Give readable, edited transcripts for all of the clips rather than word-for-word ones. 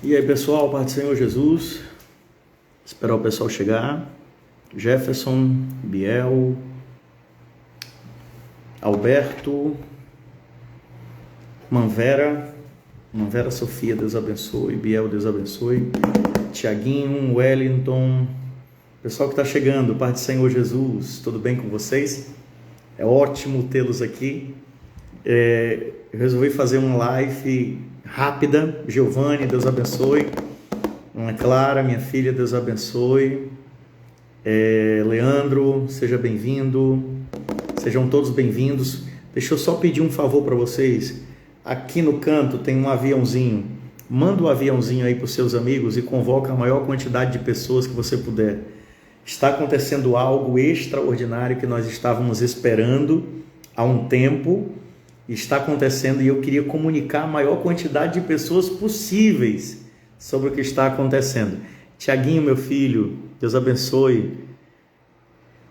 E aí, pessoal, paz do Senhor Jesus. Esperar o pessoal chegar. Jefferson, Biel, Alberto, Manvera Sofia, Deus abençoe. Biel, Deus abençoe. Tiaguinho, Wellington, pessoal que está chegando, paz do Senhor Jesus, tudo bem com vocês? É ótimo tê-los aqui. Eu resolvi fazer uma live rápida. Giovanni, Deus abençoe. Ana Clara, minha filha, Deus abençoe. Leandro, seja bem-vindo. Sejam todos bem-vindos. Deixa eu só pedir um favor para vocês. Aqui no canto tem um aviãozinho. Manda o aviãozinho aí para os seus amigos e convoca a maior quantidade de pessoas que você puder. Está acontecendo algo extraordinário que nós estávamos esperando há um tempo. Está acontecendo e eu queria comunicar a maior quantidade de pessoas possíveis sobre o que está acontecendo. Tiaguinho, meu filho, Deus abençoe.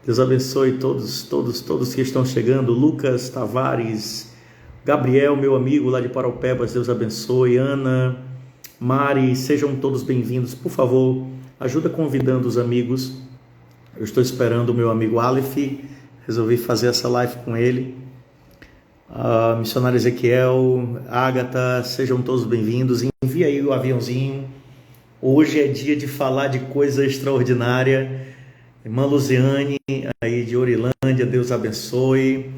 Deus abençoe todos que estão chegando. Lucas Tavares, Gabriel, meu amigo lá de Paraupebas, Deus abençoe. Ana, Mari, sejam todos bem-vindos. Por favor, ajuda convidando os amigos. Eu estou esperando o meu amigo Aleph. Resolvi fazer essa live com ele. Missionário Ezequiel, Ágata, sejam todos bem-vindos. Envia aí o aviãozinho. Hoje é dia de falar de coisa extraordinária. Irmã Luziane, aí de Orilândia, Deus abençoe.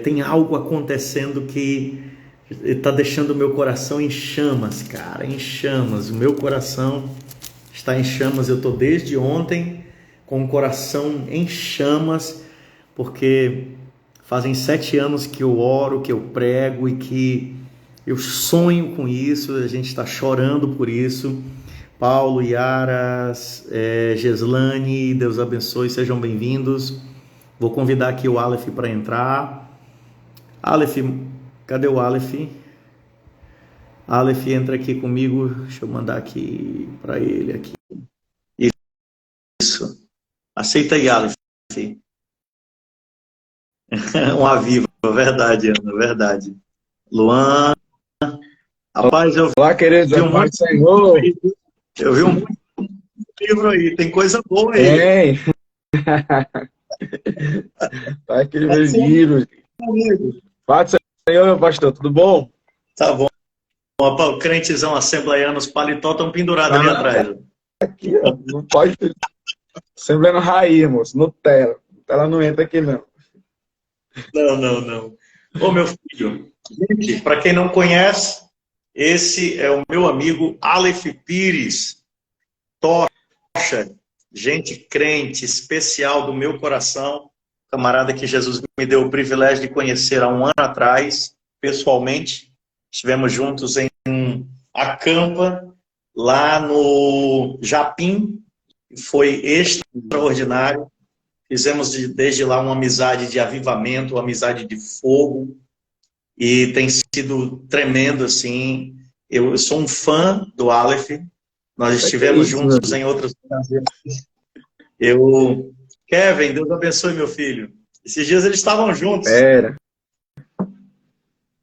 Tem algo acontecendo que está deixando o meu coração em chamas, cara, em chamas. O meu coração está em chamas. Eu estou desde ontem com o coração em chamas, porque fazem 7 anos que eu oro, que eu prego e que eu sonho com isso. A gente está chorando por isso. Paulo, Yara, Geslane, Deus abençoe, sejam bem-vindos. Vou convidar aqui o Aleph para entrar. Aleph, cadê o Aleph? Aleph, entra aqui comigo. Deixa eu mandar aqui para ele aqui. Isso. Aceita aí, Aleph. Um avivo, verdade, Ana, verdade. Luan. Rapaz, Olá, queridos, vi um monte de Senhor. Eu vi um monte de livro aí, tem coisa boa aí. Tem. Tá aquele livro. Paz do Senhor, meu pastor, tudo bom? Tá bom. O crentezão assembleiano, os paletó estão pendurados ali atrás. Aqui, ó, não pode. Assembleando raiz, moço, Nutella. Nutella não entra aqui, não. Não. Ô, meu filho, gente, para quem não conhece, esse é o meu amigo Aleph Pires, Tocha, gente crente, especial do meu coração, camarada que Jesus me deu o privilégio de conhecer há um ano atrás, pessoalmente. Estivemos juntos em Acampa, lá no Japim, foi extraordinário. Fizemos desde lá uma amizade de avivamento, uma amizade de fogo, e tem sido tremendo, assim. Eu sou um fã do Aleph, nós estivemos juntos em outras ocasiões. Kevin, Deus abençoe, meu filho. Esses dias eles estavam juntos.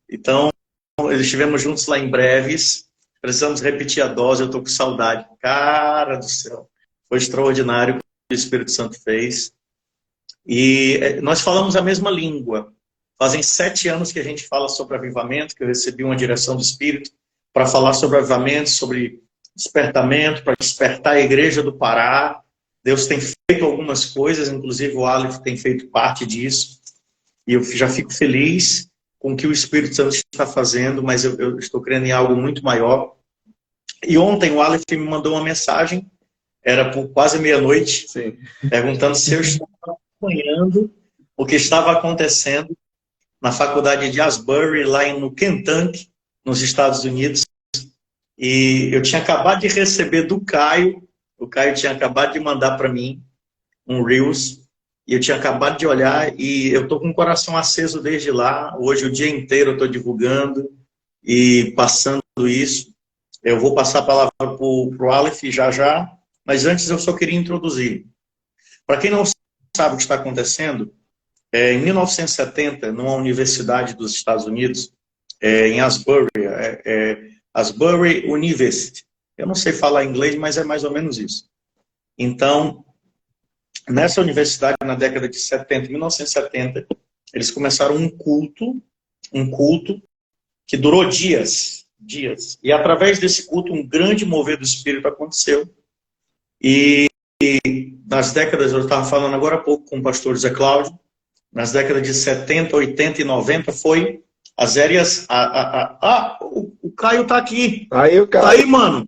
Então, eles estivemos juntos lá em Breves. Precisamos repetir a dose, eu estou com saudade. Cara do céu, foi extraordinário o que o Espírito Santo fez. E nós falamos a mesma língua. Fazem 7 anos que a gente fala sobre avivamento, que eu recebi uma direção do Espírito para falar sobre avivamento, sobre despertamento, para despertar a igreja do Pará. Deus tem feito algumas coisas, inclusive o Aleph tem feito parte disso. E eu já fico feliz com o que o Espírito Santo está fazendo, mas eu estou crendo em algo muito maior. E ontem o Aleph me mandou uma mensagem, era por quase meia-noite, perguntando se eu estava acompanhando o que estava acontecendo na faculdade de Asbury, lá no Kentucky, nos Estados Unidos. E eu tinha acabado de receber do Caio, o Caio tinha acabado de mandar para mim um Reels, e eu tinha acabado de olhar, e eu estou com o coração aceso desde lá. Hoje o dia inteiro eu estou divulgando e passando isso. Eu vou passar a palavra para o Aleph já, mas antes eu só queria introduzir. Para quem não sabe o que está acontecendo, em 1970, numa universidade dos Estados Unidos, em Asbury, Asbury University. Eu não sei falar inglês, mas é mais ou menos isso. Então, nessa universidade, na década de 70, 1970, eles começaram um culto que durou dias. E através desse culto, um grande mover do Espírito aconteceu. E nas décadas, eu estava falando agora há pouco com o pastor Zé Cláudio, nas décadas de 70, 80 e 90, foi as áreas... o Caio tá aqui. Aí, o Caio. Tá aí, mano.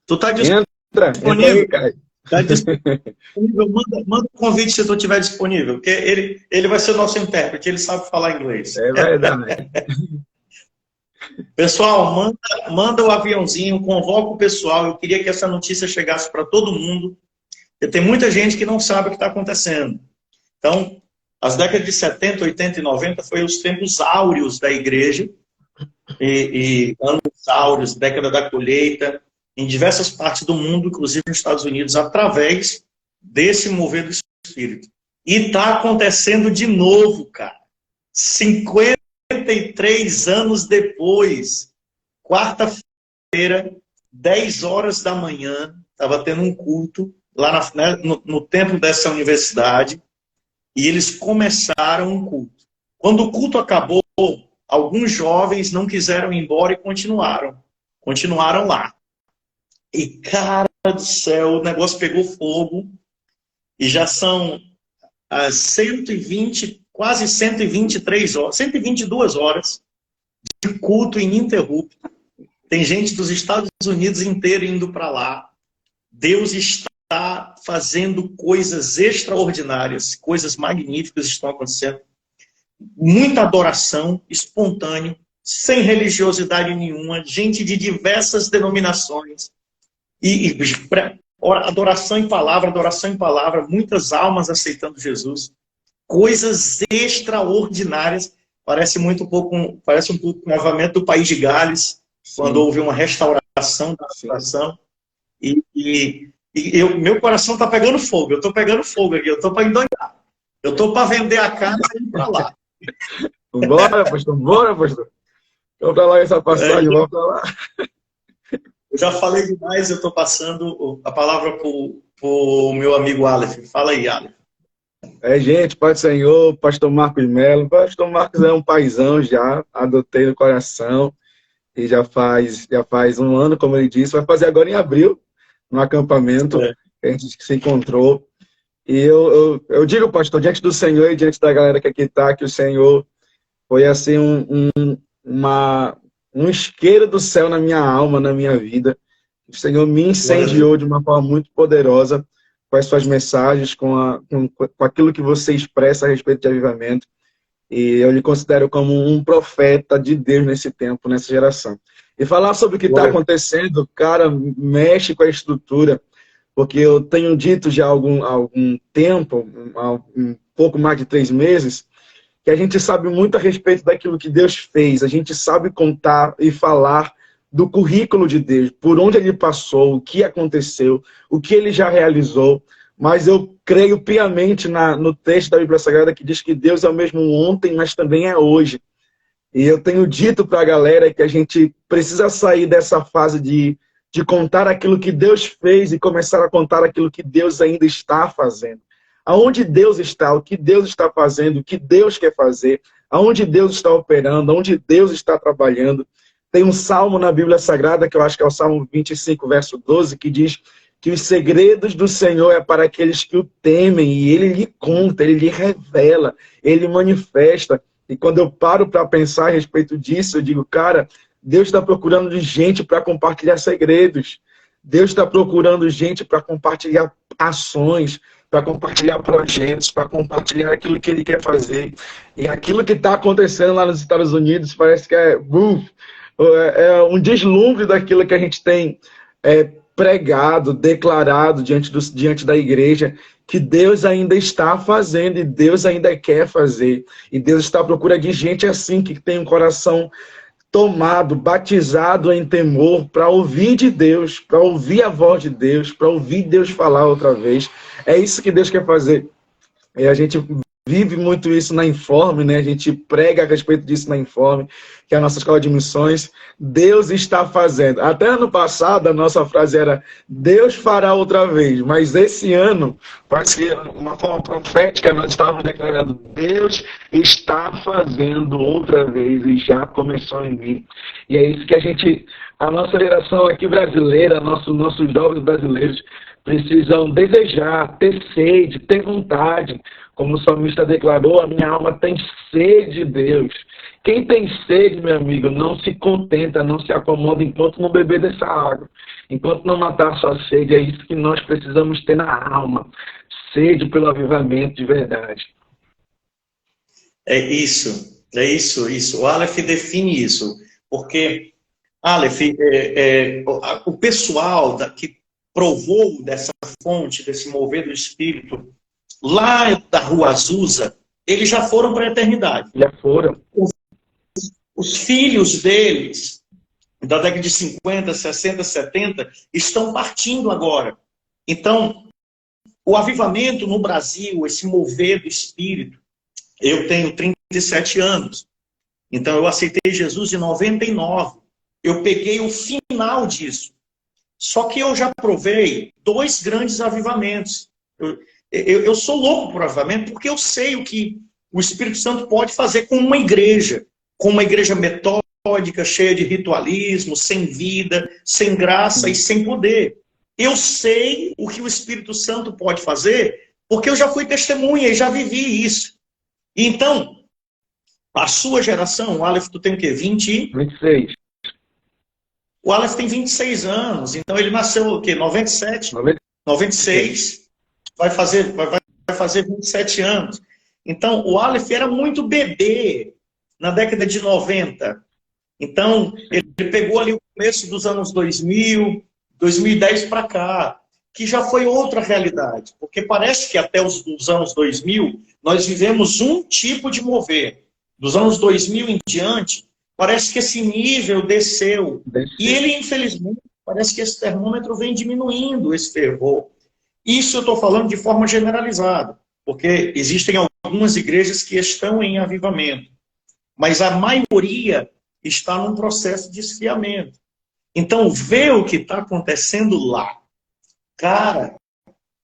Tu tá disponível? Entra aí, Caio. Tá disponível? Manda um convite se tu estiver disponível, porque ele vai ser o nosso intérprete, ele sabe falar inglês. É verdade. Pessoal, manda o aviãozinho, convoca o pessoal. Eu queria que essa notícia chegasse para todo mundo, porque tem muita gente que não sabe o que está acontecendo. Então, as décadas de 70, 80 e 90 foi os tempos áureos da igreja, e anos áureos, década da colheita, em diversas partes do mundo, inclusive nos Estados Unidos, através desse mover do Espírito. E está acontecendo de novo, cara. 53 anos depois, quarta-feira, 10 horas da manhã, estava tendo um culto lá no templo dessa universidade, e eles começaram um culto. Quando o culto acabou, alguns jovens não quiseram ir embora e continuaram lá. E, cara do céu, o negócio pegou fogo, e já são as 120, quase 123 horas, 122 horas de culto ininterrupto. Tem gente dos Estados Unidos inteiro indo para lá. Deus está fazendo coisas extraordinárias, coisas magníficas estão acontecendo. Muita adoração espontânea, sem religiosidade nenhuma, gente de diversas denominações. E adoração em palavra, muitas almas aceitando Jesus. Coisas extraordinárias. Parece um pouco com o avivamento do país de Gales, quando houve uma restauração da situação. Meu coração está pegando fogo. Eu estou pegando fogo aqui. Eu estou para endoidar. Eu estou para vender a casa e ir para lá. Bora, pastor. Vamos para lá essa passagem. Vamos para lá. Eu já falei demais. Eu estou passando a palavra para o meu amigo Aleph. Fala aí, Aleph. Gente, Pai do Senhor, pastor Marcos Melo. Pastor Marcos é um paizão já, adotei no coração, e já faz um ano, como ele disse, vai fazer agora em abril, no acampamento, que a gente se encontrou. E eu digo, pastor, diante do Senhor e diante da galera que aqui está, que o Senhor foi assim um isqueiro do céu na minha alma, na minha vida. O Senhor me incendiou de uma forma muito poderosa, com as suas mensagens, com aquilo que você expressa a respeito de avivamento. E eu lhe considero como um profeta de Deus nesse tempo, nessa geração. E falar sobre o que está acontecendo, cara, mexe com a estrutura, porque eu tenho dito já há algum tempo, há um pouco mais de 3 meses, que a gente sabe muito a respeito daquilo que Deus fez, a gente sabe contar e falar do currículo de Deus, por onde ele passou, o que aconteceu, o que ele já realizou, mas eu creio piamente no texto da Bíblia Sagrada que diz que Deus é o mesmo ontem, mas também é hoje. E eu tenho dito para a galera que a gente precisa sair dessa fase de contar aquilo que Deus fez e começar a contar aquilo que Deus ainda está fazendo. Aonde Deus está, o que Deus está fazendo, o que Deus quer fazer, aonde Deus está operando, aonde Deus está trabalhando. Tem um salmo na Bíblia Sagrada, que eu acho que é o Salmo 25, verso 12, que diz que os segredos do Senhor é para aqueles que o temem, e Ele lhe conta, Ele lhe revela, Ele manifesta. E quando eu paro para pensar a respeito disso, eu digo, cara, Deus está procurando gente para compartilhar segredos. Deus está procurando gente para compartilhar ações, para compartilhar projetos, para compartilhar aquilo que Ele quer fazer. E aquilo que está acontecendo lá nos Estados Unidos parece que é um deslumbre daquilo que a gente tem pregado, declarado diante da igreja, que Deus ainda está fazendo e Deus ainda quer fazer. E Deus está à procura de gente assim, que tem um coração tomado, batizado em temor, para ouvir de Deus, para ouvir a voz de Deus, para ouvir Deus falar outra vez. É isso que Deus quer fazer. E a gente vive muito isso na Informe, né? A gente prega a respeito disso na Informe, que é a nossa escola de missões, Deus está fazendo. Até ano passado, a nossa frase era Deus fará outra vez, mas esse ano, vai ser uma forma profética, nós estávamos declarando Deus está fazendo outra vez e já começou em mim. E é isso que a nossa geração aqui brasileira, nossos jovens brasileiros precisam desejar, ter sede, ter vontade. Como o salmista declarou, a minha alma tem sede de Deus. Quem tem sede, meu amigo, não se contenta, não se acomoda enquanto não beber dessa água. Enquanto não matar a sua sede, é isso que nós precisamos ter na alma. Sede pelo avivamento de verdade. É isso. O Aleph define isso. Porque, Aleph, o pessoal que provou dessa fonte, desse mover do Espírito, lá da Rua Azusa, eles já foram para a eternidade. Já foram. Os filhos deles, da década de 50, 60, 70, estão partindo agora. Então, o avivamento no Brasil, esse mover do Espírito, eu tenho 37 anos. Então, eu aceitei Jesus em 99. Eu peguei o final disso. Só que eu já provei 2 grandes avivamentos. Eu sou louco por avivamento porque eu sei o que o Espírito Santo pode fazer com uma igreja metódica, cheia de ritualismo, sem vida, sem graça e sem poder. Eu sei o que o Espírito Santo pode fazer porque eu já fui testemunha e já vivi isso. Então, a sua geração, o Aleph, tu tem o quê? 26. O Aleph tem 26 anos, então ele nasceu o quê? 97? 96. Vai fazer 27 anos. Então, o Aleph era muito bebê na década de 90. Então, ele pegou ali o começo dos anos 2000, 2010 para cá, que já foi outra realidade. Porque parece que até os anos 2000, nós vivemos um tipo de mover. Dos anos 2000 em diante, parece que esse nível desceu. E ele, infelizmente, parece que esse termômetro vem diminuindo, esse fervor. Isso eu estou falando de forma generalizada, porque existem algumas igrejas que estão em avivamento, mas a maioria está num processo de esfriamento. Então, vê o que está acontecendo lá. Cara,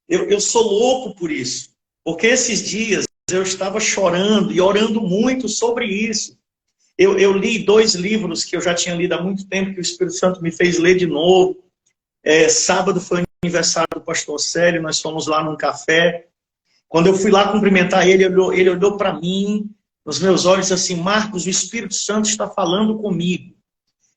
eu sou louco por isso, porque esses dias eu estava chorando e orando muito sobre isso. Eu li 2 livros que eu já tinha lido há muito tempo, que o Espírito Santo me fez ler de novo. Sábado foi o aniversário do pastor Célio, nós fomos lá num café. Quando eu fui lá cumprimentar ele olhou para mim, nos meus olhos assim, Marcos, o Espírito Santo está falando comigo.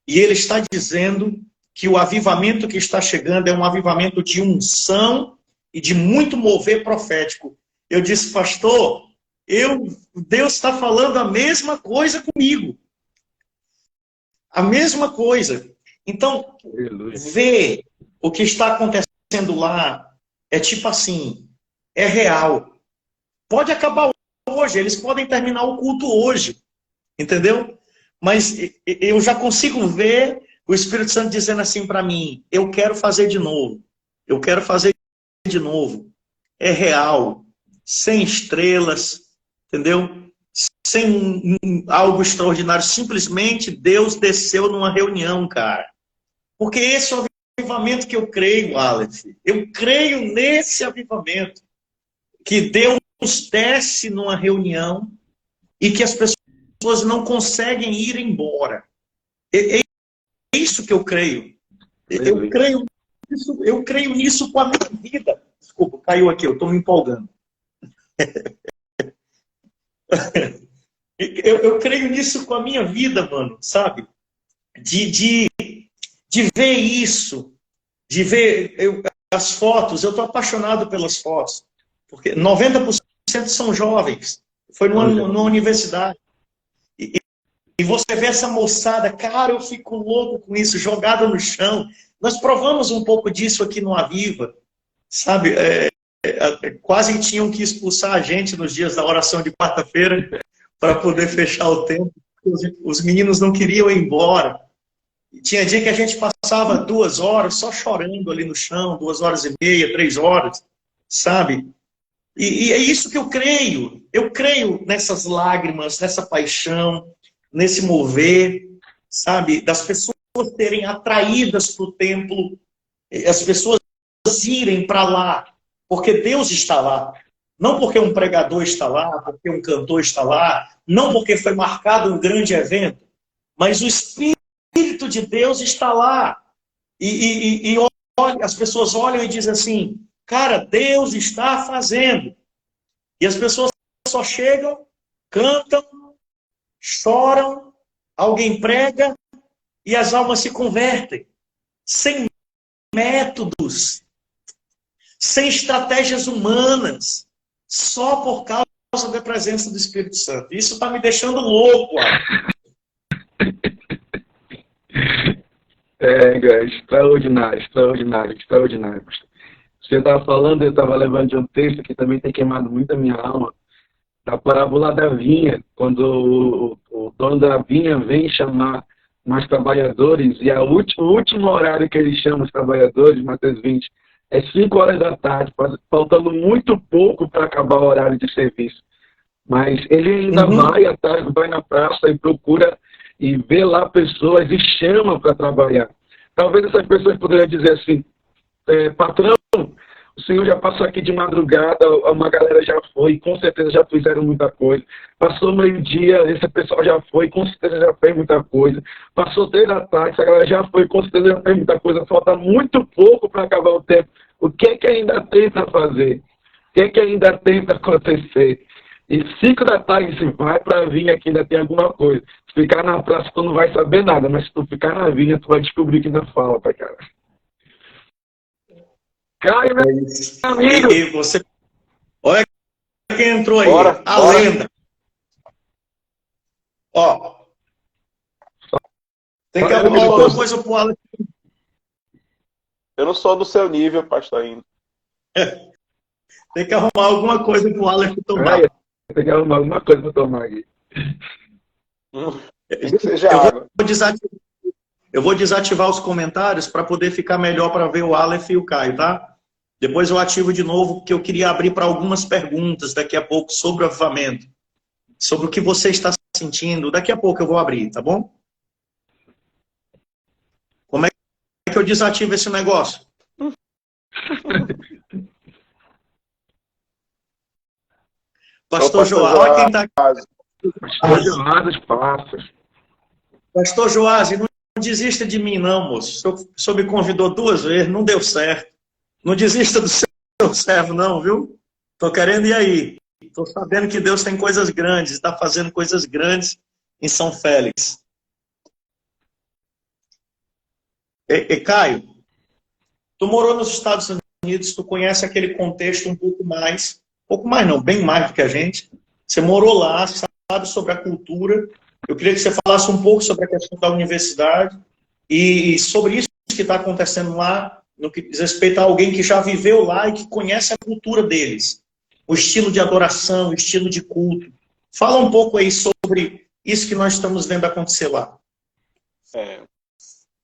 E ele está dizendo que o avivamento que está chegando é um avivamento de unção e de muito mover profético. Eu disse, pastor, Deus está falando a mesma coisa comigo. A mesma coisa. Então, ver o que está acontecendo lá é tipo assim, é real. Pode acabar hoje, eles podem terminar o culto hoje, entendeu? Mas eu já consigo ver o Espírito Santo dizendo assim para mim, eu quero fazer de novo. Eu quero fazer de novo. É real. Sem estrelas, entendeu? Sem algo extraordinário. Simplesmente Deus desceu numa reunião, cara. Porque esse é o avivamento que eu creio, Aleph. Eu creio nesse avivamento. Que Deus desce numa reunião e que as pessoas não conseguem ir embora. É isso que eu creio. Eu creio nisso com a minha vida. Desculpa, caiu aqui, eu estou me empolgando. Eu creio nisso com a minha vida, mano, sabe? De ver isso, de ver as fotos. Eu estou apaixonado pelas fotos, porque 90% são jovens. Foi numa universidade. E você vê essa moçada, cara, eu fico louco com isso, jogada no chão. Nós provamos um pouco disso aqui no Aviva, sabe? Quase tinham que expulsar a gente nos dias da oração de quarta-feira para poder fechar o tempo. Os meninos não queriam ir embora. E tinha dia que a gente passava 2 horas só chorando ali no chão, 2h30, 3 horas, sabe? E é isso que eu creio. Eu creio nessas lágrimas, nessa paixão. nesse mover, sabe, das pessoas serem atraídas para o templo, as pessoas irem para lá, porque Deus está lá. Não porque um pregador está lá, porque um cantor está lá, não porque foi marcado um grande evento, mas o Espírito de Deus está lá. E olha, as pessoas olham e dizem assim, cara, Deus está fazendo. E as pessoas só chegam, cantam, choram, alguém prega e as almas se convertem. Sem métodos, sem estratégias humanas, só por causa da presença do Espírito Santo. Isso está me deixando louco, Alan. Extraordinário, extraordinário, extraordinário. Você estava falando, eu estava levando de um texto que também tem queimado muito a minha alma, da parábola da vinha, quando o dono da vinha vem chamar mais trabalhadores, e o último horário que ele chama os trabalhadores, Mateus 20, é 5 horas da tarde, faltando muito pouco para acabar o horário de serviço. Mas ele ainda vai à tarde, vai na praça e procura e vê lá pessoas e chama para trabalhar. Talvez essas pessoas poderiam dizer assim, patrão, o senhor já passou aqui de madrugada, uma galera já foi, com certeza já fizeram muita coisa. Passou meio-dia, esse pessoal já foi, com certeza já fez muita coisa. Passou 3 da tarde, essa galera já foi, com certeza já fez muita coisa. Falta muito pouco para acabar o tempo. O que é que ainda tem para fazer? O que é que ainda tem para acontecer? E 5 da tarde se vai para a vinha que ainda tem alguma coisa. Se ficar na praça, tu não vai saber nada, mas se tu ficar na vinha, tu vai descobrir que ainda falta, cara. Caio, meu amigo! E você... Olha quem entrou aí. Bora. Lenda. Ó. Tem que arrumar alguma coisa pro Alan. Eu não sou do seu nível, pastor, ainda. Tem que arrumar alguma coisa pro Alan tomar. Tem que arrumar alguma coisa para tomar aqui. Que seja água. Eu vou desativar os comentários para poder ficar melhor para ver o Aleph e o Caio, tá? Depois eu ativo de novo, porque eu queria abrir para algumas perguntas daqui a pouco sobre o avivamento. Sobre o que você está sentindo. Daqui a pouco eu vou abrir, tá bom? Como é que eu desativo esse negócio? Pastor Joás, olha quem está aqui. Pastor Joás, não desista de mim não, moço. O senhor me convidou 2 vezes, não deu certo. Não desista do seu servo não, viu? Estou querendo ir aí. Estou sabendo que Deus tem coisas grandes, está fazendo coisas grandes em São Félix. Caio, tu morou nos Estados Unidos, tu conhece aquele contexto um pouco mais não, bem mais do que a gente. Você morou lá, sabe sobre a cultura. Eu queria que você falasse um pouco sobre a questão da universidade e sobre isso que está acontecendo lá, no que diz respeito a alguém que já viveu lá e que conhece a cultura deles. O estilo de adoração, o estilo de culto. Fala um pouco aí sobre isso que nós estamos vendo acontecer lá.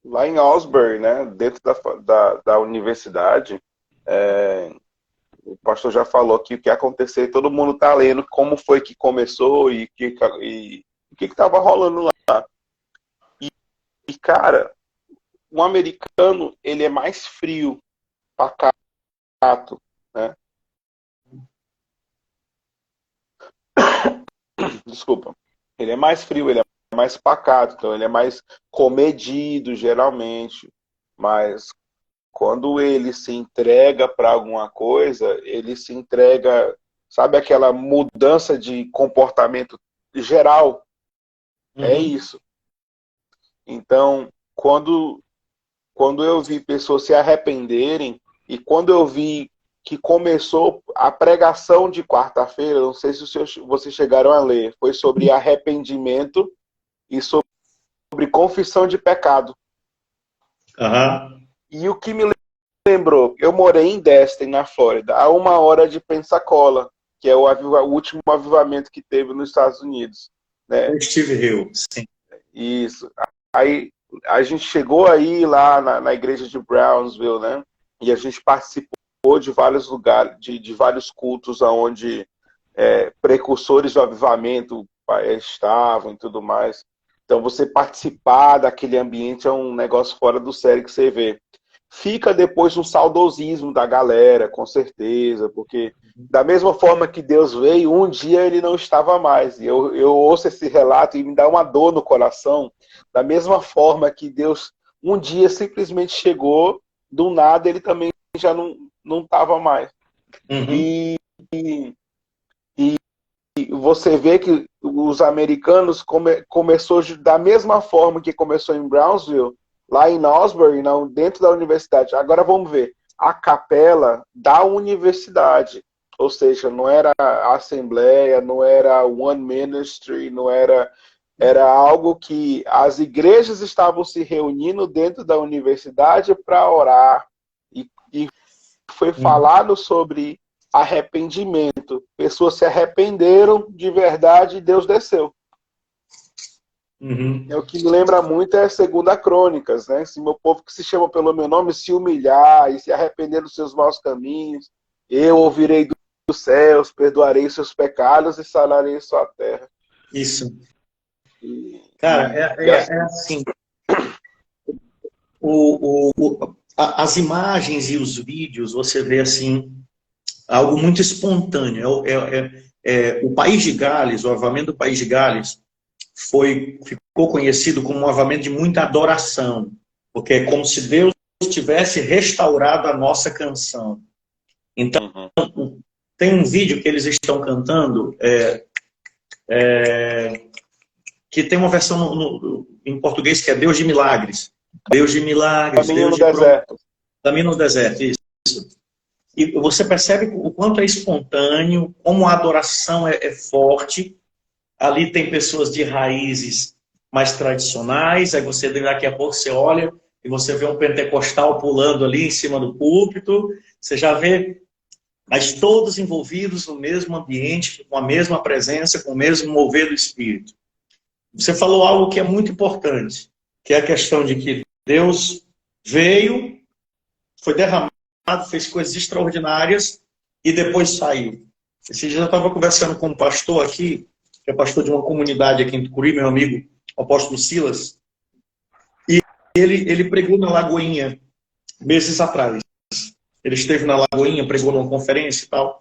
Lá em Osbury, né, dentro da universidade, o pastor já falou aqui o que ia acontecer, todo mundo está lendo como foi que começou e o que estava rolando lá. E, cara, um americano, ele é mais frio, pacato, né? Desculpa. Ele é mais frio, ele é mais pacato, então ele é mais comedido, geralmente. Mas quando ele se entrega para alguma coisa, ele se entrega, sabe aquela mudança de comportamento geral? É isso. Então, quando eu vi pessoas se arrependerem e quando eu vi que começou a pregação de quarta-feira, não sei se vocês chegaram a ler, foi sobre arrependimento e sobre confissão de pecado. E o que me lembrou, eu morei em Destin, na Flórida, a 1 hora de Pensacola, que é o último avivamento que teve nos Estados Unidos. Né? Steve Hill, sim. Isso. Aí a gente chegou aí lá na igreja de Brownsville, né? E a gente participou de vários lugares, de vários cultos onde precursores do avivamento estavam e tudo mais. Então, você participar daquele ambiente é um negócio fora do sério que você vê. Fica depois um saudosismo da galera, com certeza, porque da mesma forma que Deus veio, um dia ele não estava mais. E eu ouço esse relato e me dá uma dor no coração. Da mesma forma que Deus um dia simplesmente chegou, do nada ele também já não estava mais. Uhum. E você vê que os americanos começou da mesma forma que começou em Brownsville, lá em Osbury, não, dentro da universidade. Agora vamos ver, a capela da universidade, ou seja, não era a assembleia, não era one ministry, não era algo que as igrejas estavam se reunindo dentro da universidade para orar, e foi falado sobre arrependimento. Pessoas se arrependeram de verdade e Deus desceu. Uhum. O que me lembra muito é 2 Crônicas, né? Se meu povo que se chama pelo meu nome se humilhar e se arrepender dos seus maus caminhos, eu ouvirei dos céus, perdoarei seus pecados e sararei sua terra. Isso. Cara, é assim. As imagens e os vídeos, você vê assim, algo muito espontâneo. O País de Gales, o avivamento do País de Gales, ficou conhecido como um avivamento de muita adoração, porque é como se Deus tivesse restaurado a nossa canção. Então, tem um vídeo que eles estão cantando, que tem uma versão em português que é Deus de Milagres. Deus de Milagres, Caminho Deus no deserto. Caminho no deserto, isso. E você percebe o quanto é espontâneo, como a adoração é forte. Ali tem pessoas de raízes mais tradicionais, aí você daqui a pouco você olha e você vê um pentecostal pulando ali em cima do púlpito, você já vê, mas todos envolvidos no mesmo ambiente, com a mesma presença, com o mesmo mover do Espírito. Você falou algo que é muito importante, que é a questão de que Deus veio, foi derramado, fez coisas extraordinárias e depois saiu. Esse dia eu estava conversando com um pastor aqui, que é pastor de uma comunidade aqui em Tucuruí, meu amigo, o apóstolo Silas, e ele pregou na Lagoinha meses atrás. Ele esteve na Lagoinha, pregou numa conferência e tal.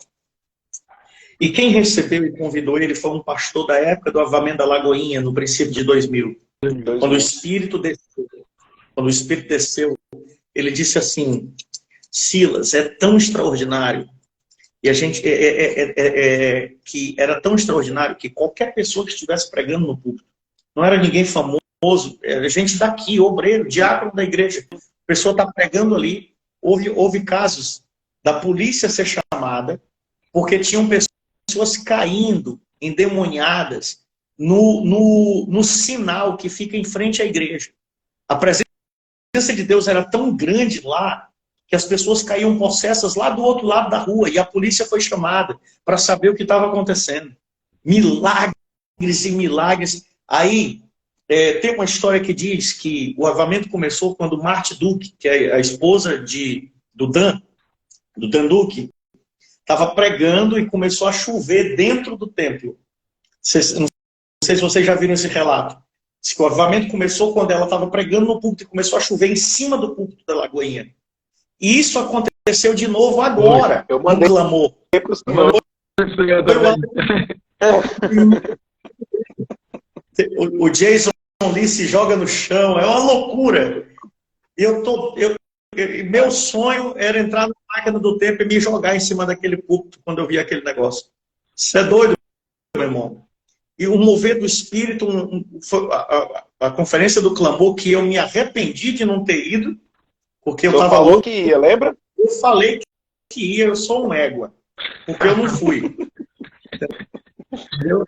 E quem recebeu e convidou ele foi um pastor da época do avivamento da Lagoinha, no princípio de 2000. Quando o Espírito desceu, ele disse assim: Silas, é tão extraordinário. E a gente que era tão extraordinário que qualquer pessoa que estivesse pregando no púlpito, não era ninguém famoso, era gente daqui, obreiro, diácono da igreja. A pessoa está pregando ali. Houve casos da polícia ser chamada porque tinham pessoas caindo, endemoniadas, no sinal que fica em frente à igreja. A presença de Deus era tão grande lá que as pessoas caíam possessas lá do outro lado da rua, e a polícia foi chamada para saber o que estava acontecendo. Milagres e milagres. Aí, tem uma história que diz que o avivamento começou quando Marty Duke, que é a esposa do Dan Duke, estava pregando e começou a chover dentro do templo. Não sei se vocês já viram esse relato. Diz que o avivamento começou quando ela estava pregando no púlpito e começou a chover em cima do púlpito da Lagoinha. E isso aconteceu de novo agora. Eu mandei clamor. O Jason Lee se joga no chão, é uma loucura. Meu sonho era entrar na máquina do tempo e me jogar em cima daquele púlpito quando eu vi aquele negócio. Isso é doido, meu irmão. E o mover do Espírito, a conferência do clamor, que eu me arrependi de não ter ido, porque eu estava falou que ia, lembra? Eu falei que ia, eu sou um égua, porque eu não fui.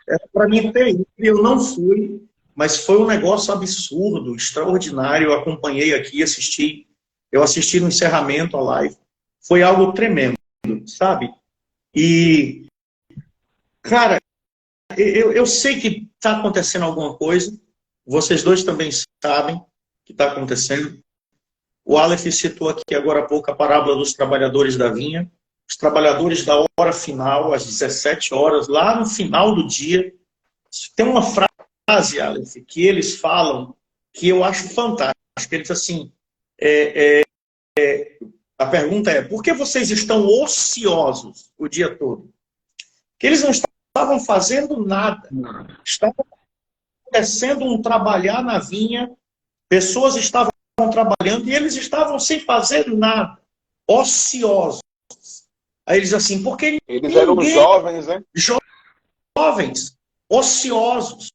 Era para mim ter ido, eu não fui, mas foi um negócio absurdo, extraordinário. Eu acompanhei aqui, assisti. Eu assisti no encerramento a live. Foi algo tremendo, sabe? E, cara, eu sei que está acontecendo alguma coisa. Vocês dois também sabem que está acontecendo. O Aleph citou aqui agora há pouco a parábola dos trabalhadores da vinha. Os trabalhadores da hora final, às 17 horas, lá no final do dia. Tem uma frase frase, Aleph, que eles falam, que eu acho fantástico. Ele diz assim, a pergunta é, por que vocês estão ociosos o dia todo? Que eles não estavam fazendo nada. Estavam acontecendo um trabalhar na vinha, pessoas estavam trabalhando e eles estavam sem fazer nada, ociosos. Aí eles assim, porque eles eram jovens, né? Jovens, ociosos,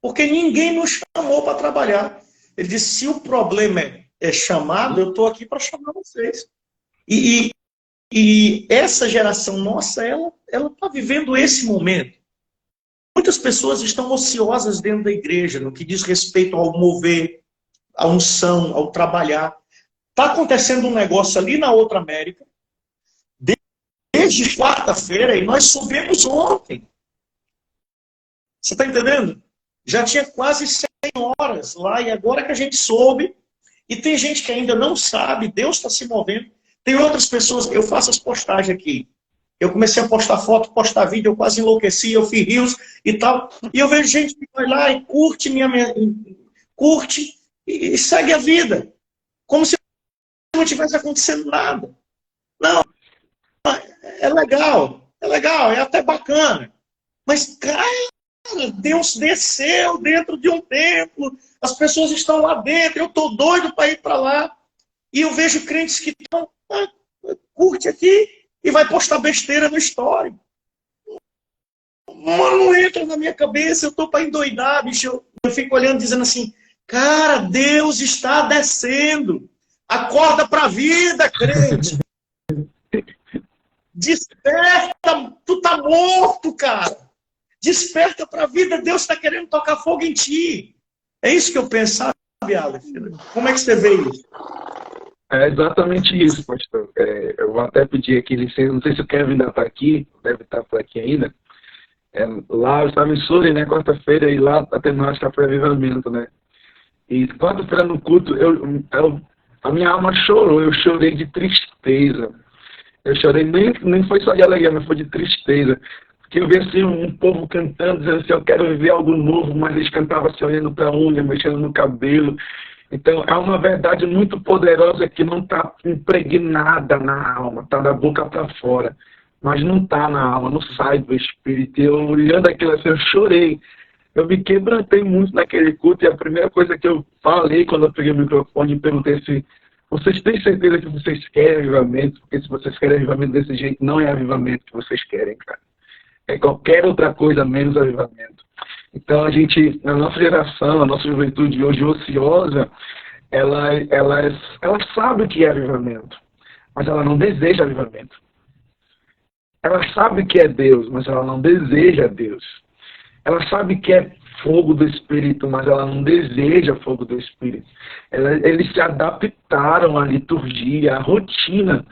porque ninguém nos chamou para trabalhar. Ele disse, se o problema é chamado, eu estou aqui para chamar vocês. E essa geração nossa, ela está vivendo esse momento. Muitas pessoas estão ociosas dentro da igreja, no que diz respeito ao mover, à unção, ao trabalhar. Está acontecendo um negócio ali na outra América, desde quarta-feira, e nós subimos ontem. Você está entendendo? Já tinha quase 100 horas lá, e agora que a gente soube, e tem gente que ainda não sabe, Deus está se movendo. Tem outras pessoas, eu faço as postagens aqui. Eu comecei a postar foto, postar vídeo, eu quase enlouqueci, eu fiz rios e tal. E eu vejo gente que vai lá e curte, curte e segue a vida. Como se não tivesse acontecendo nada. Não, é legal, é até bacana. Mas, cara, Deus desceu dentro de um templo, as pessoas estão lá dentro, eu estou doido para ir para lá. E eu vejo crentes que estão, curte aqui e vai postar besteira no story. Mano, não entra na minha cabeça, eu estou para endoidar, bicho. Eu fico olhando dizendo assim, cara, Deus está descendo. Acorda para a vida, crente. Desperta, tu tá morto, cara. Desperta para a vida, Deus está querendo tocar fogo em ti. É isso que eu penso, sabe, Aleph? Como é que você vê isso? É exatamente isso, pastor. Eu vou até pedir aqui licença, não sei se o Kevin ainda está aqui, deve estar por aqui ainda. Lá eu estava em Suri, né, quarta-feira, e lá está tendo acho que café avivamento, né? E quarta-feira no culto, a minha alma chorou, eu chorei de tristeza. Eu chorei, nem foi só de alegria, mas foi de tristeza. Porque eu vi assim um povo cantando, dizendo assim, eu quero viver algo novo, mas eles cantavam assim, olhando para a unha, mexendo no cabelo. Então, é uma verdade muito poderosa que não está impregnada na alma, está da boca para fora, mas não está na alma, não sai do espírito. Eu, olhando aquilo assim, eu chorei. Eu me quebrantei muito naquele culto, e a primeira coisa que eu falei quando eu peguei o microfone e perguntei se vocês têm certeza que vocês querem avivamento? Porque se vocês querem avivamento desse jeito, não é avivamento que vocês querem, cara. É qualquer outra coisa menos avivamento. Então, a gente, na nossa geração, a nossa juventude hoje ociosa, ela sabe o que é avivamento, mas ela não deseja avivamento. Ela sabe que é Deus, mas ela não deseja Deus. Ela sabe que é fogo do Espírito, mas ela não deseja fogo do Espírito. Eles se adaptaram à liturgia, à rotina.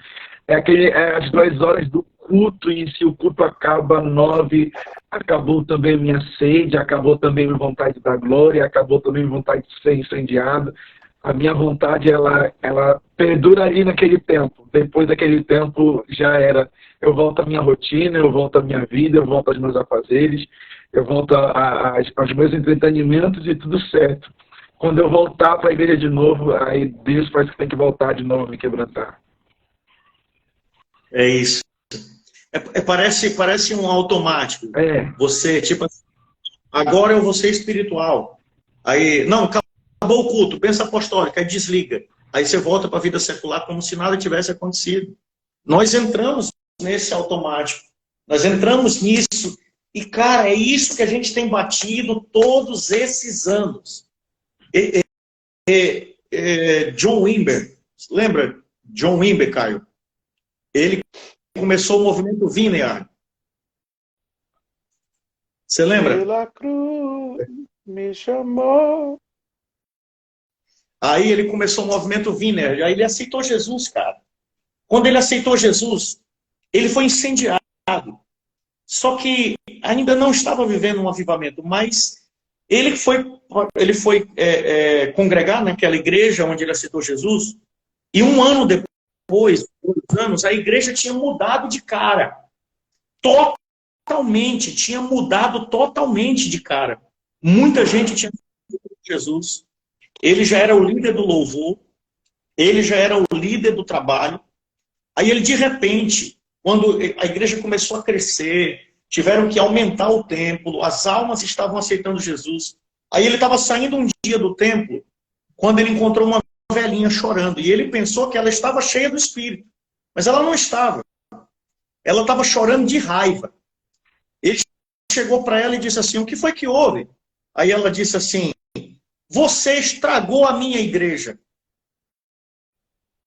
As 2 horas do culto, e se o culto acaba 9, acabou também minha sede, acabou também minha vontade da glória, acabou também minha vontade de ser incendiado. A minha vontade, ela perdura ali naquele tempo. Depois daquele tempo, já era. Eu volto à minha rotina, eu volto à minha vida, eu volto aos meus afazeres, eu volto aos meus entretenimentos e tudo certo. Quando eu voltar para a igreja de novo, aí Deus parece que tem que voltar de novo a me quebrantar. É isso. Parece um automático. Você, tipo, agora eu vou ser espiritual. Aí, não, acabou o culto, pensa apostólico, aí desliga. Aí você volta para a vida secular como se nada tivesse acontecido. Nós entramos nesse automático. Nós entramos nisso. E, cara, é isso que a gente tem batido todos esses anos. John Wimber, lembra? John Wimber, Caio? Ele começou o movimento Vineyard. Você lembra? Pela cruz me chamou. Aí ele começou o movimento Vineyard. Aí ele aceitou Jesus, cara. Quando ele aceitou Jesus, ele foi incendiado. Só que ainda não estava vivendo um avivamento, mas ele foi congregar naquela igreja onde ele aceitou Jesus, e um ano depois, 2 anos, a igreja tinha mudado de cara. Totalmente, tinha mudado totalmente de cara. Muita gente tinha Jesus. Ele já era o líder do louvor. Ele já era o líder do trabalho. Aí ele, de repente, quando a igreja começou a crescer, tiveram que aumentar o templo, as almas estavam aceitando Jesus. Aí ele estava saindo um dia do templo, quando ele encontrou uma velhinha chorando. E ele pensou que ela estava cheia do Espírito. Mas ela não estava. Ela estava chorando de raiva. Ele chegou para ela e disse assim, o que foi que houve? Aí ela disse assim, você estragou a minha igreja.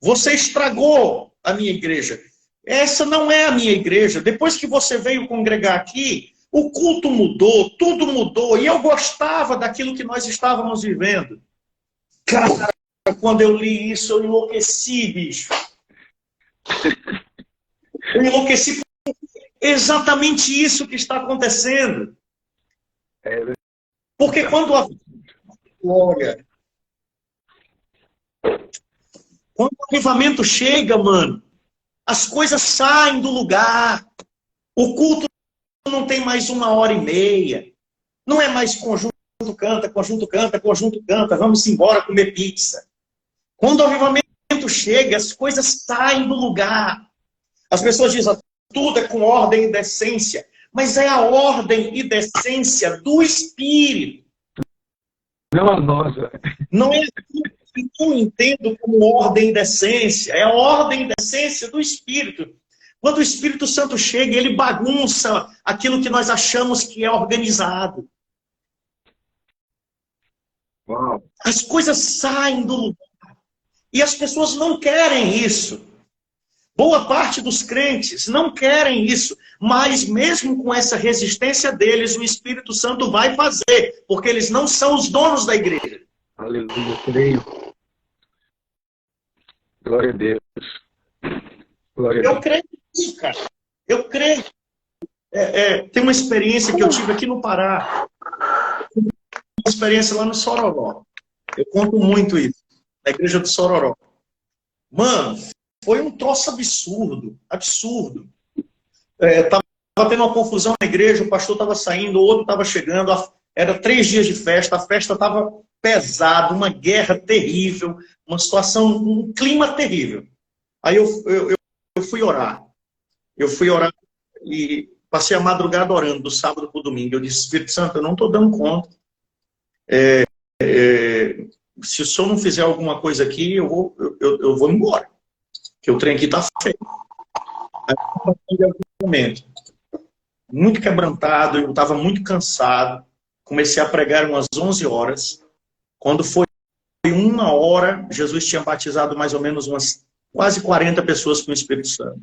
Você estragou a minha igreja. Essa não é a minha igreja. Depois que você veio congregar aqui, o culto mudou, tudo mudou. E eu gostava daquilo que nós estávamos vivendo. Cara, quando eu li isso, eu enlouqueci, bicho. Eu enlouqueci por exatamente isso que está acontecendo. Porque quando a glória, quando o avivamento chega, mano, as coisas saem do lugar. O culto não tem mais 1h30. Não é mais conjunto canta, conjunto canta, conjunto canta, vamos embora comer pizza. Quando o avivamento chega, as coisas saem do lugar. As pessoas dizem, tudo é com ordem e decência. Mas é a ordem e decência do Espírito. Não a nossa. Não é aquilo que eu entendo como ordem e decência. É a ordem e decência do Espírito. Quando o Espírito Santo chega, ele bagunça aquilo que nós achamos que é organizado. Uau. As coisas saem do lugar. E as pessoas não querem isso. Boa parte dos crentes não querem isso. Mas mesmo com essa resistência deles, o Espírito Santo vai fazer. Porque eles não são os donos da igreja. Aleluia, creio. Glória a Deus. Glória a Deus. Eu creio nisso, cara. Eu creio. Tem uma experiência que eu tive aqui no Pará. Uma experiência lá no Sororó. Eu conto muito isso. Na igreja do Sororó. Mano, foi um troço absurdo. Absurdo. Tava tendo uma confusão na igreja, o pastor estava saindo, o outro estava chegando. Era 3 dias de festa, a festa estava pesada, uma guerra terrível, uma situação, um clima terrível. Aí eu fui orar. Eu fui orar e passei a madrugada orando, do sábado para o domingo. Eu disse, Espírito Santo, eu não estou dando conta. Se o senhor não fizer alguma coisa aqui, eu vou embora. Porque o trem aqui está feio. Aí, momento, muito quebrantado, eu estava muito cansado. Comecei a pregar umas 11 horas. Quando foi 1h, Jesus tinha batizado mais ou menos umas quase 40 pessoas com o Espírito Santo.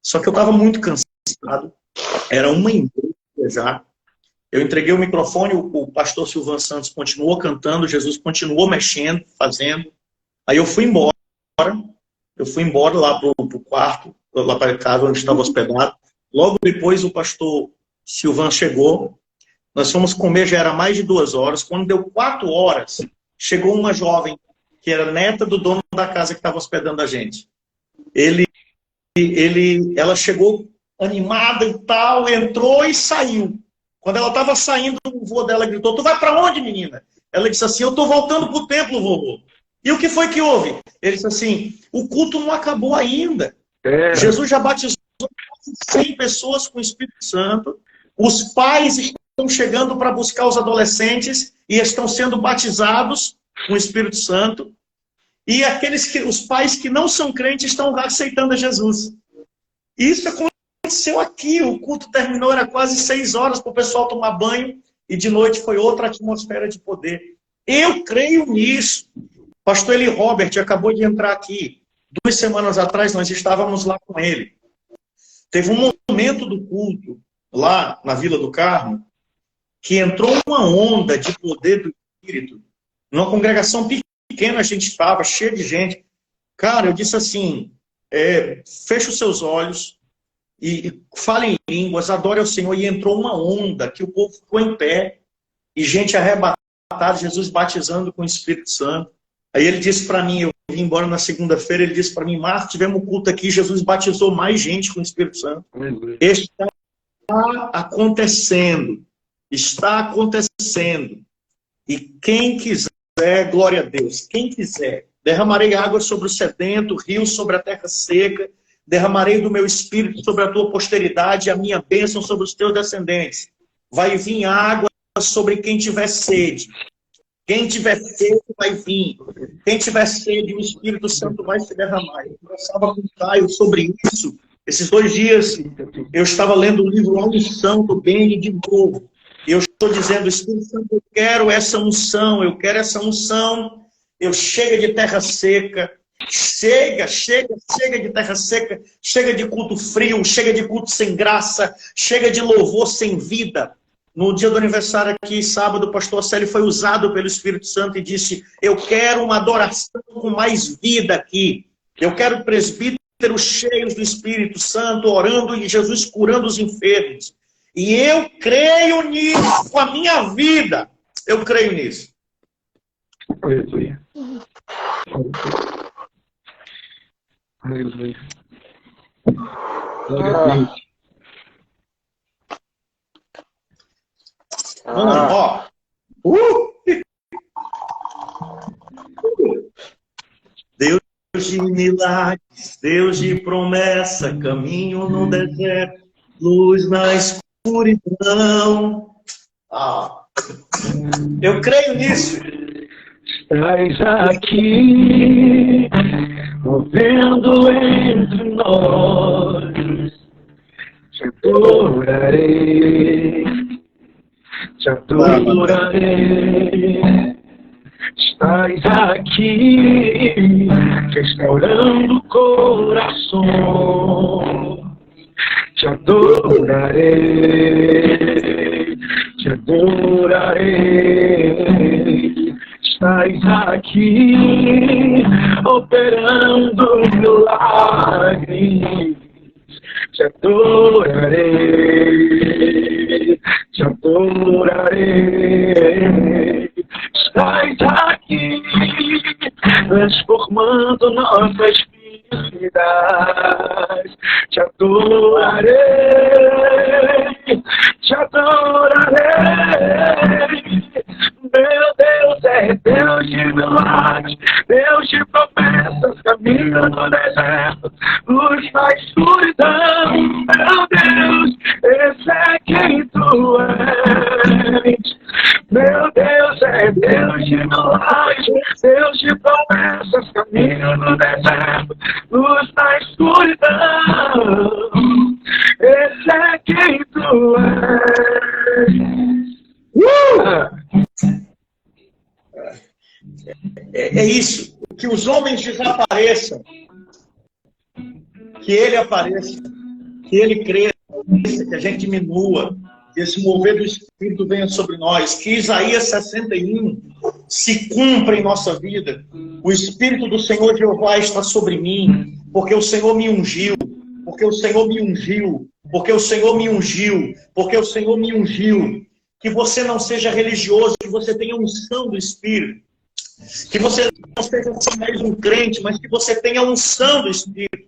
Só que eu estava muito cansado. Era 1h30 já. Eu entreguei o microfone, o pastor Silvan Santos continuou cantando, Jesus continuou mexendo, fazendo. Aí eu fui embora. Eu fui embora lá para o quarto, lá para casa onde estava hospedado. Logo depois o pastor Silvan chegou. Nós fomos comer, já era mais de 2 horas. Quando deu 4 horas, chegou uma jovem, que era neta do dono da casa que estava hospedando a gente. Ela chegou animada e tal, entrou e saiu. Quando ela estava saindo, o vô dela gritou, tu vai para onde, menina? Ela disse assim, eu estou voltando para o templo, vovô. E o que foi que houve? Ele disse assim, o culto não acabou ainda. Jesus já batizou 100 pessoas com o Espírito Santo. Os pais estão chegando para buscar os adolescentes e estão sendo batizados com o Espírito Santo. E os pais que não são crentes estão aceitando a Jesus. Isso aconteceu aqui. O culto terminou, era quase 6 horas para o pessoal tomar banho. E de noite foi outra atmosfera de poder. Eu creio nisso. Pastor Eli Robert acabou de entrar aqui. 2 semanas atrás nós estávamos lá com ele. Teve um momento do culto, lá na Vila do Carmo, que entrou uma onda de poder do Espírito. Numa congregação pequena a gente estava, cheia de gente. Cara, eu disse assim, feche os seus olhos e fale em línguas, adore ao Senhor. E entrou uma onda que o povo ficou em pé e gente arrebatada, Jesus batizando com o Espírito Santo. Aí ele disse para mim, eu vim embora na segunda-feira, ele disse para mim, Marcos, tivemos um culto aqui, Jesus batizou mais gente com o Espírito Santo. Está acontecendo. está acontecendo. E quem quiser, glória a Deus, quem quiser, derramarei água sobre o sedento, rios sobre a terra seca, derramarei do meu espírito sobre a tua posteridade, a minha bênção sobre os teus descendentes. Vai vir água sobre quem tiver sede. Quem tiver sede vai vir. Quem tiver sede, o Espírito Santo vai se derramar. Eu conversava com o Caio sobre isso. Esses 2 dias, eu estava lendo o livro A Unção do Bem de novo. E eu estou dizendo, Espírito Santo, eu quero essa unção, eu quero essa unção. Eu chego de terra seca. Chega de terra seca. Chega de culto frio, chega de culto sem graça, chega de louvor sem vida. No dia do aniversário aqui, sábado, o pastor Célio foi usado pelo Espírito Santo e disse, eu quero uma adoração com mais vida aqui. Eu quero presbíteros cheios do Espírito Santo, orando e Jesus curando os enfermos. E eu creio nisso com a minha vida. Eu creio nisso. Aleluia. Aleluia. Glória a Deus. Ó. Deus de milagres, Deus de promessa, caminho no deserto, luz na escuridão. Eu creio nisso. Estás aqui, movendo entre nós, te adorarei, te adorarei. Estás aqui, restaurando o coração, te adorarei, te adorarei. Estás aqui, operando milagres, te adorarei, te adorarei. Estás aqui, transformando nossas vidas, te adorarei, te adorarei. Meu Deus é Deus de milagres, Deus de promessas, caminho no deserto, luz na escuridão. Meu Deus, esse é quem tu és. Meu Deus é Deus de milagres, Deus de promessas, caminho no deserto, luz na escuridão. Esse é quem tu és. É isso, que os homens desapareçam, que ele apareça, que ele cresça, que a gente diminua, que esse mover do Espírito venha sobre nós, que Isaías 61 se cumpra em nossa vida. O Espírito do Senhor Jeová está sobre mim, porque o Senhor me ungiu, porque o Senhor me ungiu, porque o Senhor me ungiu, porque o Senhor me ungiu. Que você não seja religioso, que você tenha unção do Espírito. Que você não seja só mais um crente, mas que você tenha unção do Espírito.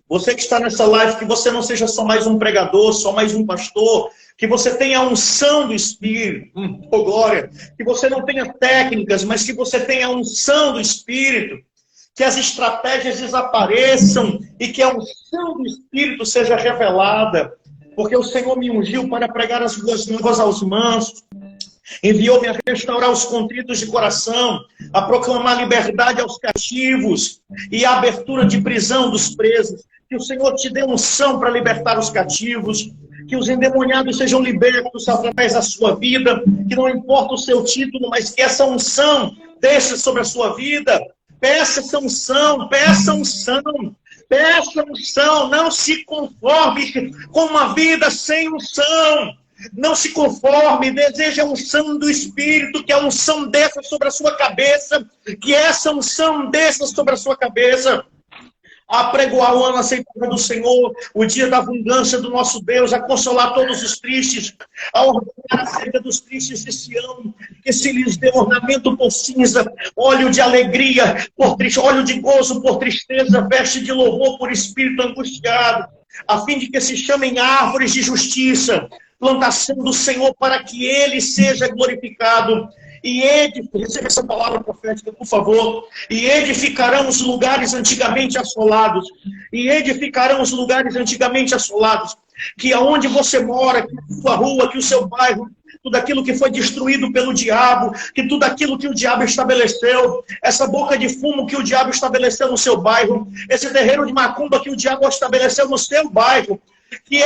Você que está nessa live, que você não seja só mais um pregador, só mais um pastor, que você tenha unção do Espírito. Oh, glória! Que você não tenha técnicas, mas que você tenha unção do Espírito. Que as estratégias desapareçam e que a unção do Espírito seja revelada. Porque o Senhor me ungiu para pregar as boas novas aos mansos. Enviou-me a restaurar os contritos de coração, a proclamar liberdade aos cativos e a abertura de prisão dos presos. Que o Senhor te dê unção para libertar os cativos, que os endemoniados sejam libertos através da sua vida, que não importa o seu título, mas que essa unção desça sobre a sua vida. Peça essa unção, peça unção. Peça unção, não se conforme com uma vida sem unção. Não se conforme, deseja a unção do Espírito, que a unção desça sobre a sua cabeça, que essa unção desça sobre a sua cabeça. A pregoar o ano aceitável do Senhor, o dia da abundância do nosso Deus, a consolar todos os tristes, a ordenar acerca dos tristes desse ano, que se lhes dê ornamento por cinza, óleo de alegria por tristeza, óleo de gozo por tristeza, veste de louvor por espírito angustiado, a fim de que se chamem árvores de justiça, plantação do Senhor para que Ele seja glorificado. E receba essa palavra profética, por favor. E edificarão os lugares antigamente assolados. E edificarão os lugares antigamente assolados. Que aonde você mora, que a sua rua, que o seu bairro, tudo aquilo que foi destruído pelo diabo, que tudo aquilo que o diabo estabeleceu, essa boca de fumo que o diabo estabeleceu no seu bairro, esse terreiro de macumba que o diabo estabeleceu no seu bairro, que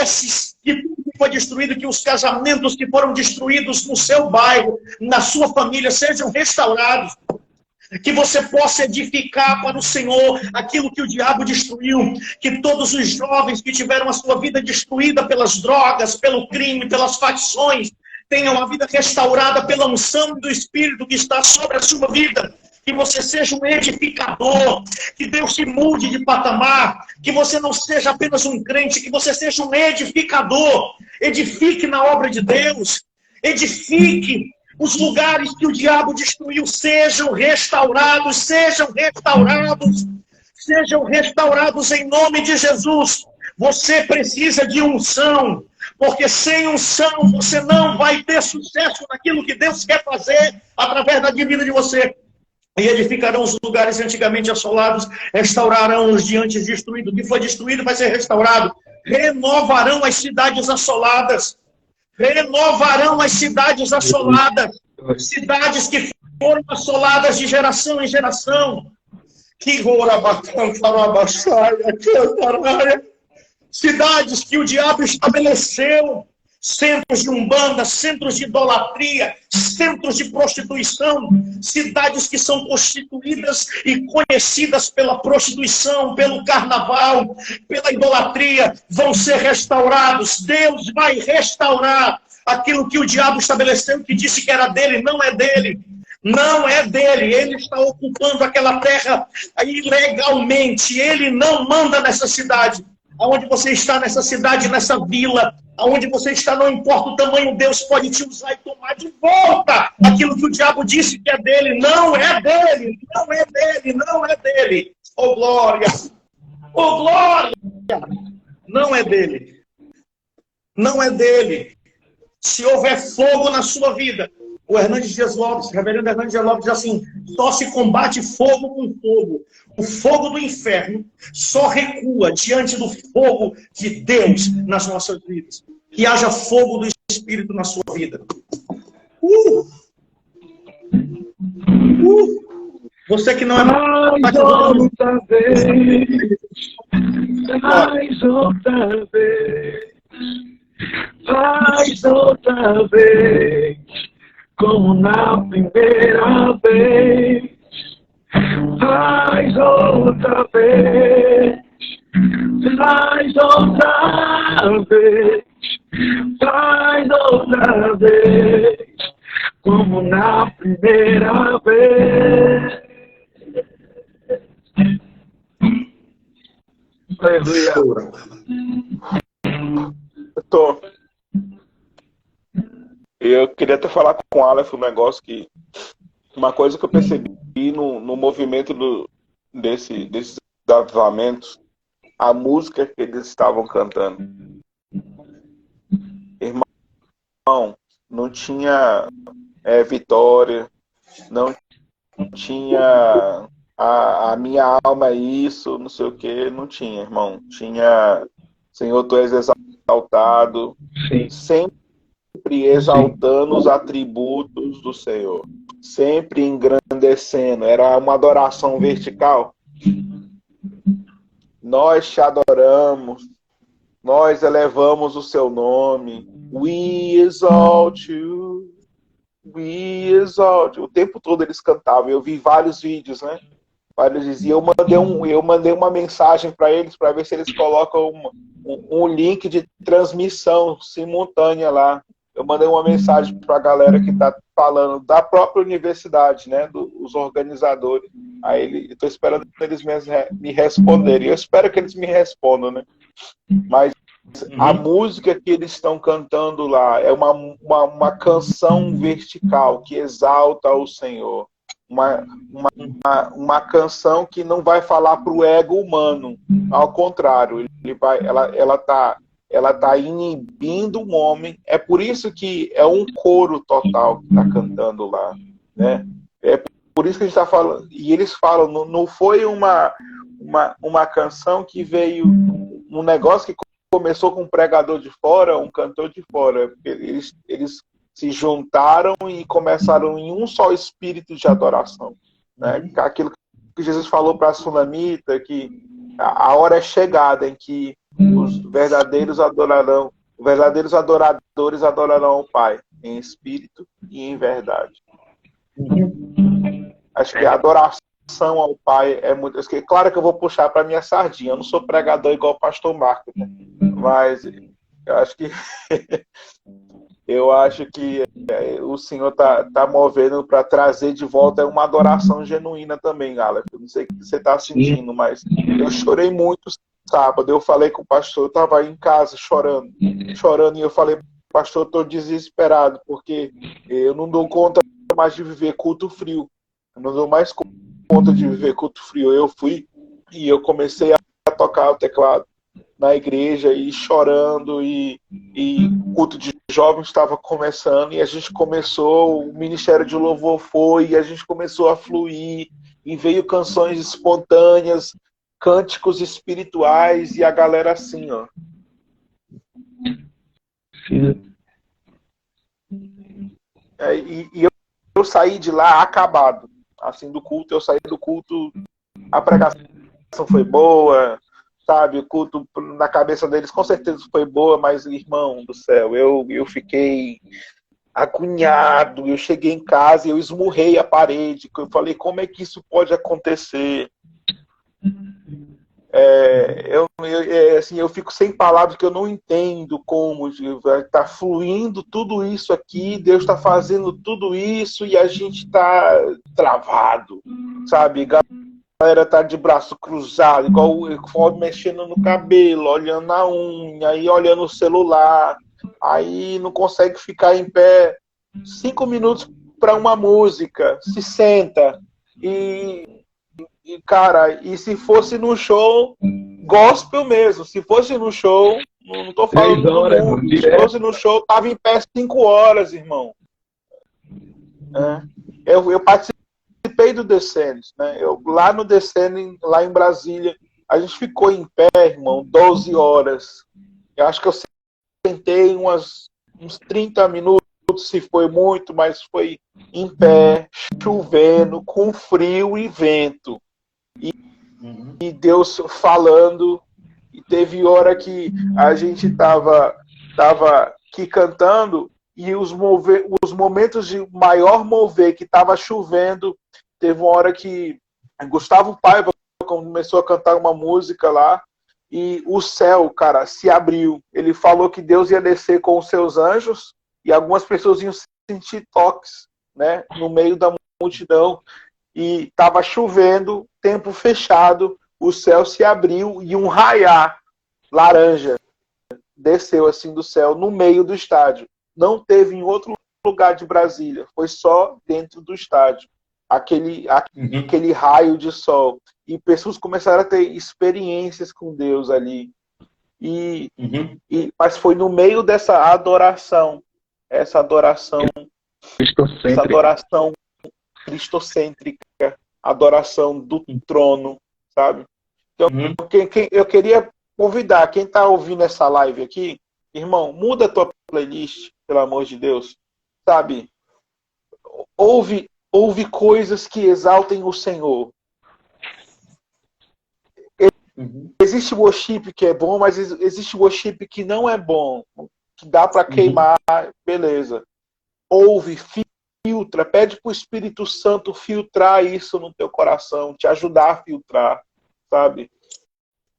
tudo que foi destruído, que os casamentos que foram destruídos no seu bairro, na sua família, sejam restaurados. Que você possa edificar para o Senhor aquilo que o diabo destruiu. Que todos os jovens que tiveram a sua vida destruída pelas drogas, pelo crime, pelas facções, tenham a vida restaurada pela unção do Espírito que está sobre a sua vida. Que você seja um edificador, que Deus te mude de patamar, que você não seja apenas um crente, que você seja um edificador. Edifique na obra de Deus, edifique. Os lugares que o diabo destruiu sejam restaurados, sejam restaurados, sejam restaurados em nome de Jesus. Você precisa de unção, porque sem unção você não vai ter sucesso naquilo que Deus quer fazer através da vida de você. E edificarão os lugares antigamente assolados, restaurarão os de antes destruídos. O que foi destruído vai ser restaurado. Renovarão as cidades assoladas. Renovarão as cidades assoladas. Cidades que foram assoladas de geração em geração. Cidades que o diabo estabeleceu. Centros de umbanda, centros de idolatria, centros de prostituição, cidades que são constituídas e conhecidas pela prostituição, pelo carnaval, pela idolatria, vão ser restaurados. Deus vai restaurar aquilo que o diabo estabeleceu, que disse que era dele, não é dele. Não é dele, ele está ocupando aquela terra ilegalmente, ele não manda nessa cidade. Aonde você está nessa cidade, nessa vila, aonde você está, não importa o tamanho, Deus pode te usar e tomar de volta aquilo que o diabo disse que é dele. Não é dele, não é dele, não é dele. Oh glória, oh glória, não é dele, não é dele. Se houver fogo na sua vida, o Hernandes Dias Lopes, o reverendo Hernandes Dias Lopes diz assim: só se combate fogo com fogo. O fogo do inferno só recua diante do fogo de Deus nas nossas vidas. Que haja fogo do Espírito na sua vida. Você que não é mais outra vez, mais outra vez, mais outra vez, como na primeira vez. Faz outra vez, faz outra vez, faz outra vez, como na primeira vez. Aleluia. Eu queria até falar com o Aleph um negócio que... Uma coisa que eu percebi no movimento desses avivamentos, a música que eles estavam cantando. Irmão, não tinha vitória, não tinha a minha alma é isso, não sei o que, não tinha, irmão. Tinha, Senhor, tu és exaltado, Sim. sempre exaltando os atributos do Senhor. Sempre engrandecendo, era uma adoração vertical. Nós te adoramos, nós elevamos o seu nome. We exalt you, we exalt you. O tempo todo eles cantavam. Eu vi vários vídeos, né? Vários diziam. Eu mandei uma mensagem para eles para ver se eles colocam um link de transmissão simultânea lá. Eu mandei uma mensagem para a galera que está falando da própria universidade, né, dos organizadores. Aí estou esperando eles me responderem. Eu espero que eles me respondam, né? Mas a música que eles estão cantando lá é uma canção vertical que exalta o Senhor. Uma canção que não vai falar para o ego humano. Ao contrário, ela está ela está inibindo o homem. É por isso que é um coro total que está cantando lá, né? É por isso que a gente está falando. E eles falam, não foi uma canção que veio, um negócio que começou com um pregador de fora, um cantor de fora. Eles se juntaram e começaram em um só espírito de adoração, né? Aquilo que Jesus falou para a sunamita, que a hora é chegada em que os verdadeiros adoradores adorarão ao Pai em espírito e em verdade. Acho que a adoração ao Pai é muito... Claro que eu vou puxar para minha sardinha. Eu não sou pregador igual o pastor Marco, né? Mas eu acho que o Senhor tá movendo para trazer de volta uma adoração genuína também, Alex. Eu não sei o que você está sentindo, mas eu chorei muito sábado. Eu falei com o pastor, eu estava em casa chorando, e eu falei, pastor, eu estou desesperado, porque eu não dou conta mais de viver culto frio. Eu não dou mais conta de viver culto frio. Eu fui e eu comecei a tocar o teclado na igreja e chorando, e o culto de jovens estava começando, e a gente começou, o ministério de louvor foi, e a gente começou a fluir, e veio canções espontâneas, cânticos espirituais, e a galera assim, ó. E eu saí de lá acabado, assim, do culto. Eu saí do culto, a pregação foi boa, sabe, o culto na cabeça deles com certeza foi boa, mas, irmão do céu, eu fiquei agoniado. Eu cheguei em casa e eu esmurrei a parede. Eu falei, como é que isso pode acontecer? Assim, eu fico sem palavras, que eu não entendo como está fluindo tudo isso aqui, Deus está fazendo tudo isso e a gente está travado, sabe? A galera tá de braço cruzado, igual mexendo no cabelo, olhando na unha, aí olhando o celular, aí não consegue ficar em pé 5 minutos para uma música, se senta cara, e se fosse no show gospel mesmo, se fosse no show, não tô falando do mundo, se fosse no show, tava em pé 5 horas, irmão. Eu participei do Descending, né? Lá no Descending, lá em Brasília, a gente ficou em pé, irmão, 12 horas. Eu acho que eu sentei uns 30 minutos, se foi muito, mas foi em pé, chovendo, com frio e vento. E Deus falando. E teve hora que a gente tava aqui cantando, e os momentos de maior mover, que tava chovendo, teve uma hora que Gustavo Paiva começou a cantar uma música lá, e o céu, cara, se abriu. Ele falou que Deus ia descer com os seus anjos, e algumas pessoas iam sentir toques, né, no meio da multidão. E tava chovendo, tempo fechado, o céu se abriu e um raiar laranja desceu assim do céu no meio do estádio. Não teve em outro lugar de Brasília, foi só dentro do estádio. Aquele raio de sol. E pessoas começaram a ter experiências com Deus ali. Mas foi no meio dessa adoração, essa adoração cristocêntrica, adoração do trono, sabe? Então, eu queria convidar quem está ouvindo essa live aqui, irmão, muda a tua playlist, pelo amor de Deus, sabe? Ouve coisas que exaltem o Senhor. Existe worship que é bom, mas existe worship que não é bom, que dá para queimar, beleza. Ouve, filtra, pede para o Espírito Santo filtrar isso no teu coração, te ajudar a filtrar, sabe?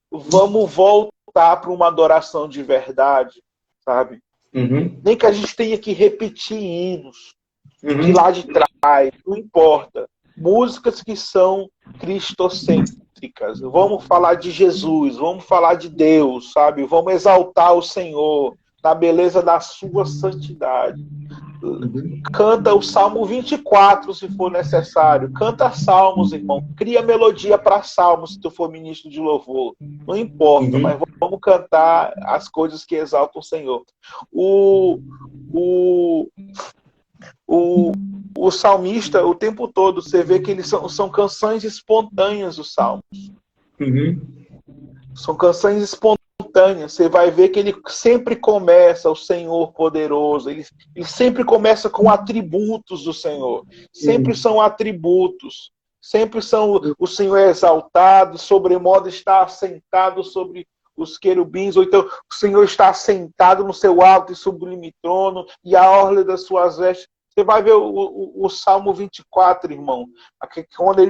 Vamos voltar para uma adoração de verdade, sabe? Nem que a gente tenha que repetir hinos de lá de trás, não importa. Músicas que são cristocêntricas. Vamos falar de Jesus, vamos falar de Deus, sabe? Vamos exaltar o Senhor na beleza da sua santidade. Canta o Salmo 24, se for necessário. Canta salmos, irmão. Cria melodia para salmos, se tu for ministro de louvor. Não importa, mas vamos cantar as coisas que exaltam o Senhor. O salmista, o tempo todo, você vê que eles são canções espontâneas, os salmos. São canções espontâneas. Você vai ver que ele sempre começa o Senhor poderoso. Ele sempre começa com atributos do Senhor. Sempre são atributos. Sempre são o Senhor é exaltado, sobremodo está assentado sobre os querubins, ou então o Senhor está assentado no seu alto e sublime trono, e a orla das suas vestes. Você vai ver o Salmo 24, irmão, quando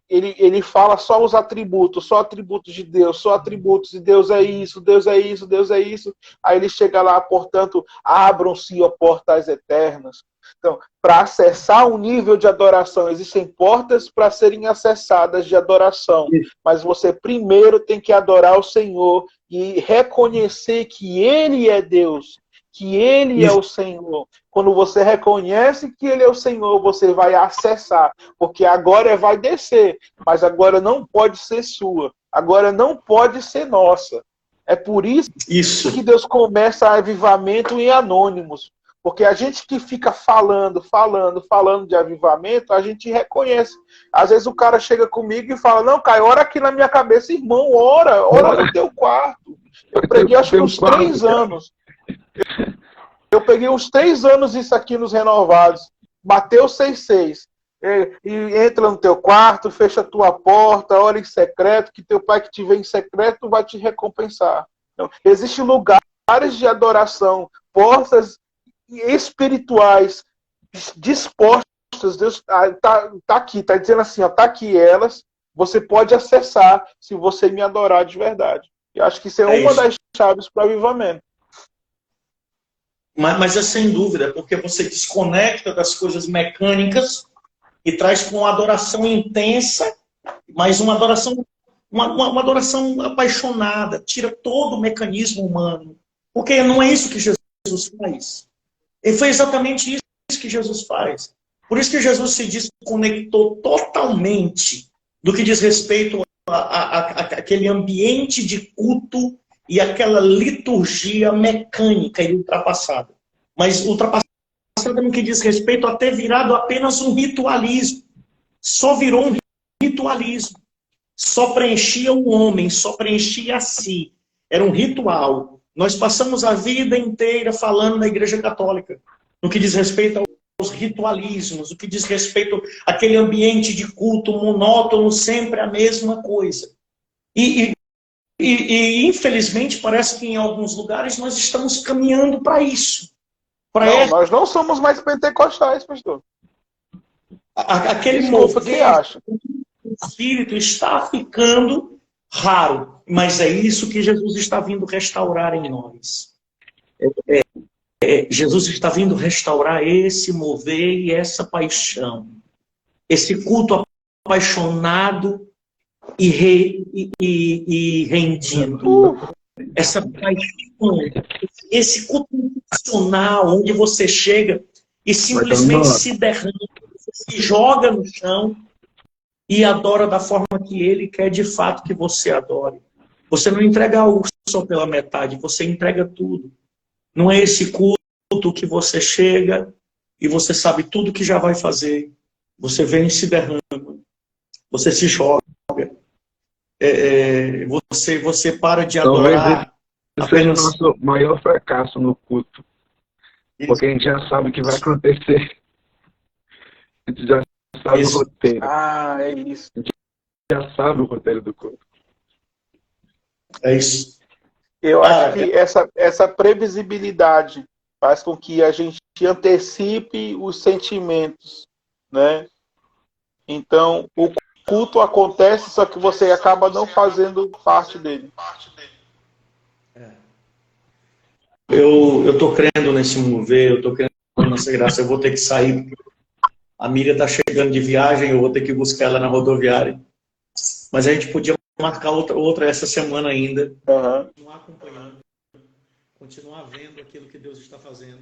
ele fala só os atributos, só atributos de Deus, só atributos, e Deus é isso, Deus é isso, Deus é isso. Aí ele chega lá, portanto, abram-se, ó portas eternas. Então, para acessar um nível de adoração, existem portas para serem acessadas de adoração, mas você primeiro tem que adorar o Senhor e reconhecer que Ele é Deus, que Ele é o Senhor. Quando você reconhece que Ele é o Senhor, você vai acessar, porque agora vai descer, mas agora não pode ser sua, agora não pode ser nossa. É por isso que Deus começa avivamento em anônimos, porque a gente que fica falando de avivamento, a gente reconhece. Às vezes o cara chega comigo e fala, não, Caio, ora aqui na minha cabeça, irmão, ora no teu quarto. Eu peguei acho que uns 3 anos. Eu peguei uns 3 anos isso aqui nos renovados. Bateu 6,6. E entra no teu quarto, fecha a tua porta, ora em secreto, que teu pai que te vê em secreto vai te recompensar. Então, existem lugares de adoração, portas espirituais dispostas. Deus está aqui, está dizendo assim, está aqui elas, você pode acessar se você me adorar de verdade. Eu acho que isso é uma das chaves para o avivamento. Mas é sem dúvida, porque você desconecta das coisas mecânicas e traz para uma adoração intensa, mas uma adoração, uma adoração apaixonada, tira todo o mecanismo humano. Porque não é isso que Jesus faz. E foi exatamente isso que Jesus faz. Por isso que Jesus se desconectou totalmente do que diz respeito àquele ambiente de culto e aquela liturgia mecânica e ultrapassada. Mas ultrapassada no que diz respeito a ter virado apenas um ritualismo. Só virou um ritualismo. Só preenchia o homem, só preenchia a si. Era um ritual. Nós passamos a vida inteira falando na Igreja Católica, no que diz respeito aos ritualismos, no que diz respeito àquele ambiente de culto monótono, sempre a mesma coisa. E infelizmente, parece que em alguns lugares nós estamos caminhando para isso. Nós não somos mais pentecostais, pastor. Aquele movimento do Espírito está ficando raro, mas é isso que Jesus está vindo restaurar em nós. Jesus está vindo restaurar esse mover e essa paixão. Esse culto apaixonado e rendido. Essa paixão, esse culto emocional, onde você chega e simplesmente se derrama, você se joga no chão e adora da forma que Ele quer de fato que você adore. Você não entrega algo só pela metade, você entrega tudo. Não é esse culto que você chega e você sabe tudo que já vai fazer. Você vem e se derrama. Você se joga. Você para de adorar. Esse é o nosso maior fracasso no culto. Porque a gente já sabe o que vai acontecer. A gente já sabe o roteiro. É isso. A gente já sabe o roteiro do culto. É isso. Eu acho que essa previsibilidade faz com que a gente antecipe os sentimentos, né? Então, o culto acontece, só que você acaba não fazendo parte dele. Eu estou crendo nesse mover, eu estou crendo nessa graça. Eu vou ter que sair, porque a Miriam está chegando de viagem, eu vou ter que buscar ela na rodoviária. Mas a gente podia marcar outra essa semana ainda. Continuar acompanhando, continuar vendo aquilo que Deus está fazendo.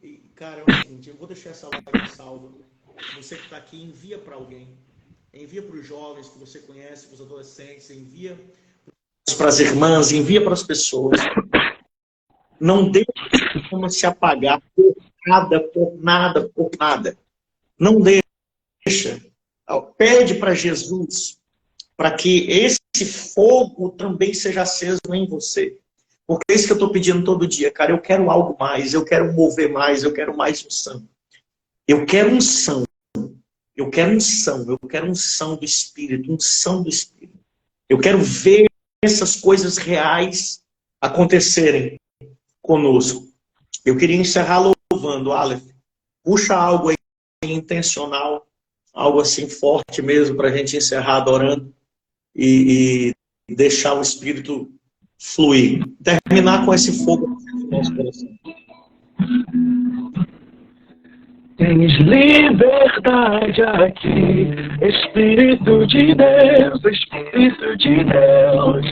E, cara, é o seguinte, eu vou deixar essa live salva. Você que está aqui, envia para alguém. Envia para os jovens que você conhece, para os adolescentes, envia para as irmãs, envia para as pessoas. Não deixe como se apagar por nada, por nada, por nada. Não deixa. Pede para Jesus para que esse fogo também seja aceso em você. Porque é isso que eu estou pedindo todo dia, cara. Eu quero algo mais, eu quero mover mais, eu quero mais unção. Eu quero unção. Eu quero unção. Eu quero unção do Espírito, unção do Espírito. Eu quero ver essas coisas reais acontecerem conosco. Eu queria encerrar louvando, Aleph. Puxa algo aí intencional, algo assim forte mesmo para a gente encerrar adorando e deixar o Espírito fluir. Terminar com esse fogo no nosso coração. Tens liberdade aqui, Espírito de Deus, Espírito de Deus.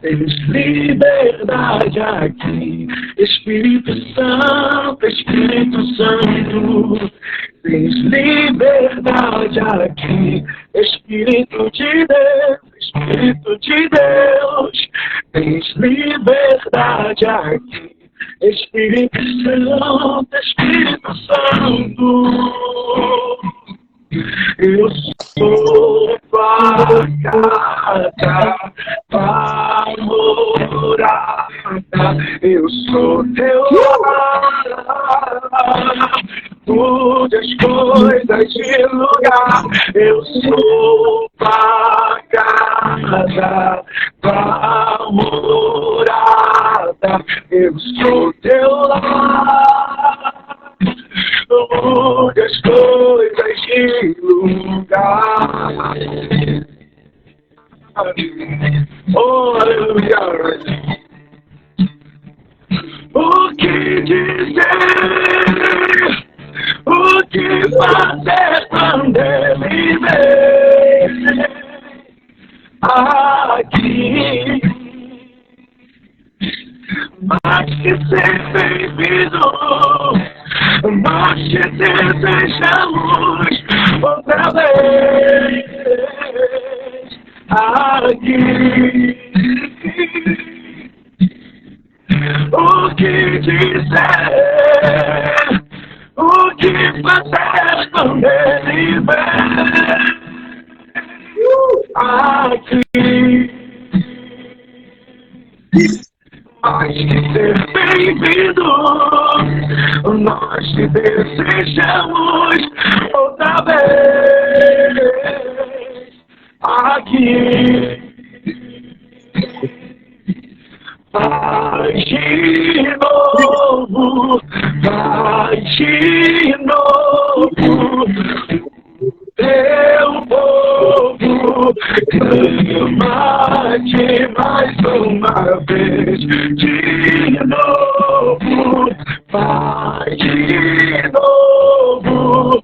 Tens liberdade aqui, Espírito Santo, Espírito Santo. Tens liberdade aqui, Espírito de Deus, Espírito de Deus. Tens liberdade aqui, Espírito Santo, Espírito Santo. Eu sou tua casa, tua morada. Eu sou teu lar, mude as coisas de lugar. Eu sou tua casa, tua morada. Eu sou teu lar, mude as coisas de lugar. Oh, aleluia. O que dizer? O que fazer quando ele vem aqui? Mas que ser bem-vindo, nós te desejamos outra vez aqui. O que dizer, o que fazer quando ele vem aqui? Mas que ser bem-vindo, nós te desejamos outra vez aqui. Vai de novo, vai de novo. Teu povo clama-te mais uma vez. De novo, vai de novo.